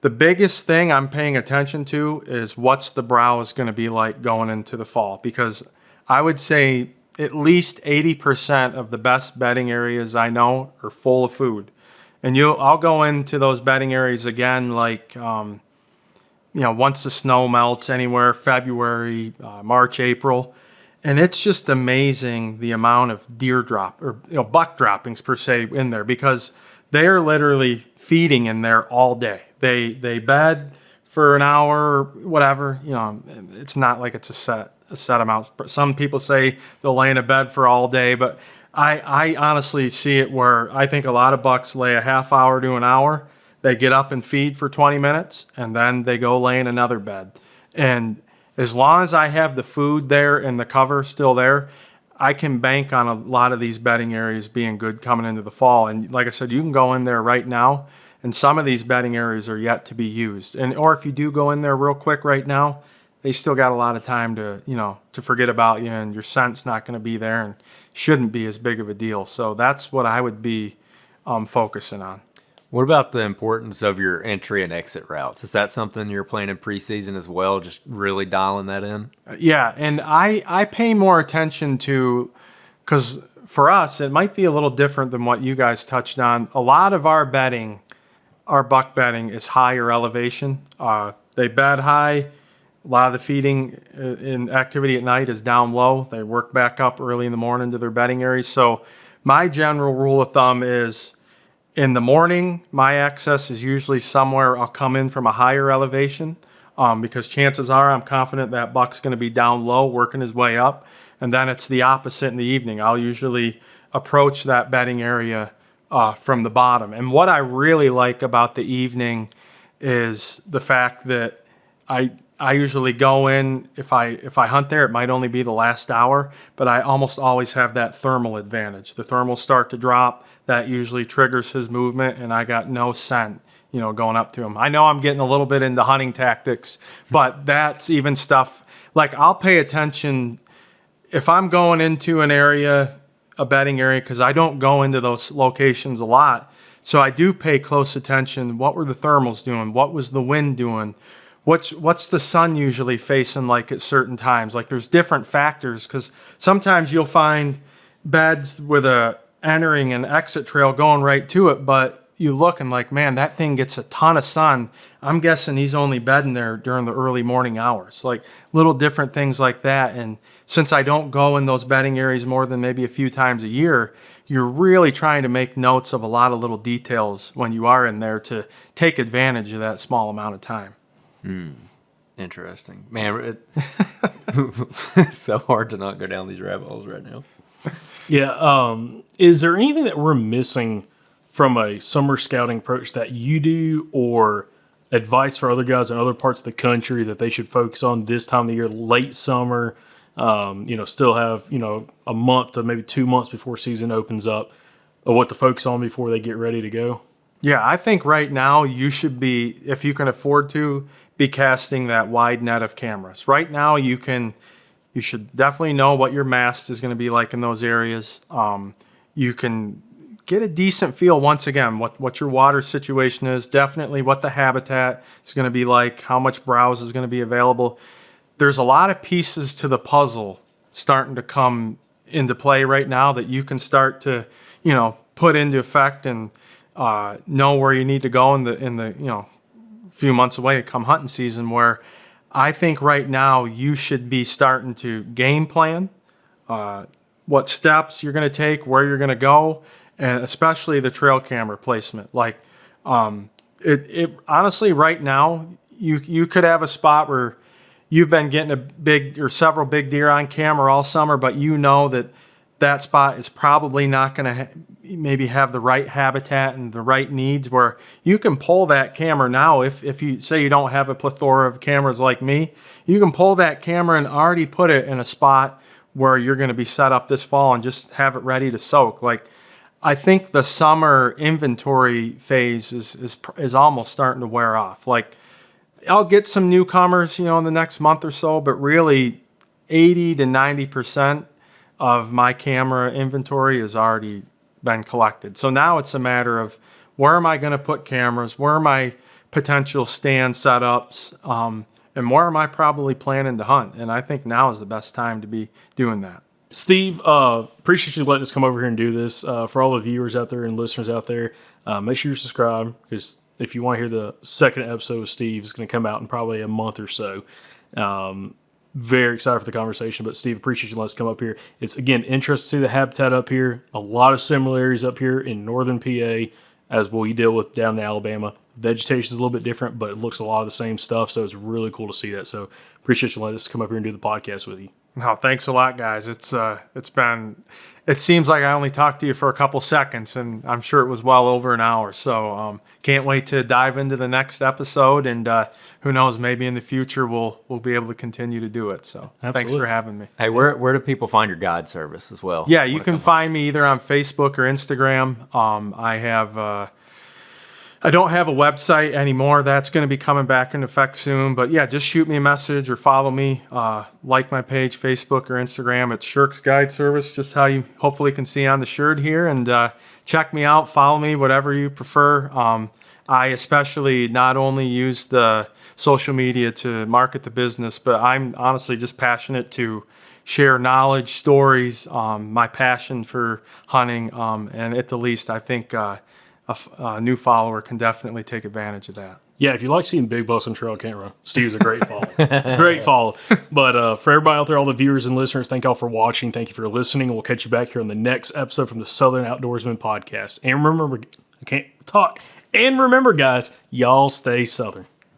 The biggest thing I'm paying attention to is what's the browse going to be like going into the fall, because I would say at least 80% of the best bedding areas I know are full of food. And I'll go into those bedding areas again, like, once the snow melts anywhere, February, March, April. And it's just amazing the amount of deer drop or buck droppings per se in there, because they are literally feeding in there all day. They bed for an hour, whatever. It's not like it's a set amount. Some people say they'll lay in a bed for all day, but I honestly see it where I think a lot of bucks lay a half hour to an hour. They get up and feed for 20 minutes, and then they go lay in another bed. And as long as I have the food there and the cover still there, I can bank on a lot of these bedding areas being good coming into the fall. And like I said, you can go in there right now, and some of these bedding areas are yet to be used. Or if you do go in there real quick right now, they still got a lot of time to forget about you, and your scent's not going to be there and shouldn't be as big of a deal. So that's what I would be focusing on. What about the importance of your entry and exit routes? Is that something you're planning preseason as well, just really dialing that in? Yeah, and I pay more attention to, because for us, it might be a little different than what you guys touched on. A lot of our bedding, our buck bedding, is higher elevation. They bed high. A lot of the feeding in activity at night is down low. They work back up early in the morning to their bedding areas. So my general rule of thumb is, in the morning, my access is usually somewhere I'll come in from a higher elevation, because chances are I'm confident that buck's going to be down low working his way up. And then it's the opposite in the evening. I'll usually approach that bedding area from the bottom. And what I really like about the evening is the fact that I usually go in, if I hunt there, it might only be the last hour, but I almost always have that thermal advantage. The thermals start to drop. That usually triggers his movement, and I got no scent, going up to him. I know I'm getting a little bit into hunting tactics, but that's even stuff, like I'll pay attention if I'm going into an area, a bedding area, because I don't go into those locations a lot. So I do pay close attention. What were the thermals doing? What was the wind doing? What's the sun usually facing like at certain times? Like there's different factors, because sometimes you'll find beds with a entering an exit trail going right to it, but you look and like, man, that thing gets a ton of sun. I'm guessing he's only bedding there during the early morning hours. Like little different things like that. And since I don't go in those bedding areas more than maybe a few times a year, you're really trying to make notes of a lot of little details when you are in there to take advantage of that small amount of time. Interesting. Man, it's so hard to not go down these rabbit holes right now. Yeah. Is there anything that we're missing from a summer scouting approach that you do, or advice for other guys in other parts of the country that they should focus on this time of the year, late summer? Still have, a month to maybe 2 months before season opens up, of what to focus on before they get ready to go? Yeah, I think right now you should be, if you can afford to, be casting that wide net of cameras. Right now you should definitely know what your mast is going to be like in those areas. You can get a decent feel, once again, what your water situation is, definitely what the habitat is going to be like, how much browse is going to be available. There's a lot of pieces to the puzzle starting to come into play right now that you can start to, put into effect and know where you need to go in the few months away come hunting season, where I think right now you should be starting to game plan what steps you're going to take, where you're going to go, and especially the trail camera placement. Like it honestly right now you could have a spot where you've been getting a big or several big deer on camera all summer, but that spot is probably not going to maybe have the right habitat and the right needs, where you can pull that camera now. If you say you don't have a plethora of cameras like me, you can pull that camera and already put it in a spot where you're going to be set up this fall and just have it ready to soak. Like, I think the summer inventory phase is almost starting to wear off. Like, I'll get some newcomers, in the next month or so, but really 80 to 90% of my camera inventory has already been collected. So now it's a matter of, where am I going to put cameras? Where are my potential stand setups? And where am I probably planning to hunt? And I think now is the best time to be doing that. Steve, appreciate you letting us come over here and do this. For all the viewers out there and listeners out there, make sure you subscribe, because if you want to hear the second episode with Steve, it's going to come out in probably a month or so. Very excited for the conversation, but Steve, appreciate you letting us come up here. It's, again, interesting to see the habitat up here. A lot of similarities up here in northern PA as we deal with down in Alabama. Vegetation is a little bit different, but it looks a lot of the same stuff, so it's really cool to see that. So appreciate you letting us come up here and do the podcast with you. No, thanks a lot, guys. It seems like I only talked to you for a couple seconds, and I'm sure it was well over an hour. So can't wait to dive into the next episode, and who knows, maybe in the future we'll be able to continue to do it. So Thanks for having me. Hey, where do people find your guide service as well? Yeah, you can find me either on Facebook or Instagram. I don't have a website anymore. That's going to be coming back into effect soon. But yeah, just shoot me a message or follow me. Like my page, Facebook or Instagram. It's Sherk's Guide Service, just how you hopefully can see on the shirt here. And check me out, follow me, whatever you prefer. I especially not only use the social media to market the business, but I'm honestly just passionate to share knowledge, stories, my passion for hunting. And at the least, I think a new follower can definitely take advantage of that. Yeah, if you like seeing big bucks on trail camera, Steve's a great follow. Great follow. But for everybody out there, all the viewers and listeners, thank y'all for watching. Thank you for listening. We'll catch you back here on the next episode from the Southern Outdoorsman Podcast. And remember, I can't talk. And remember, guys, y'all stay Southern.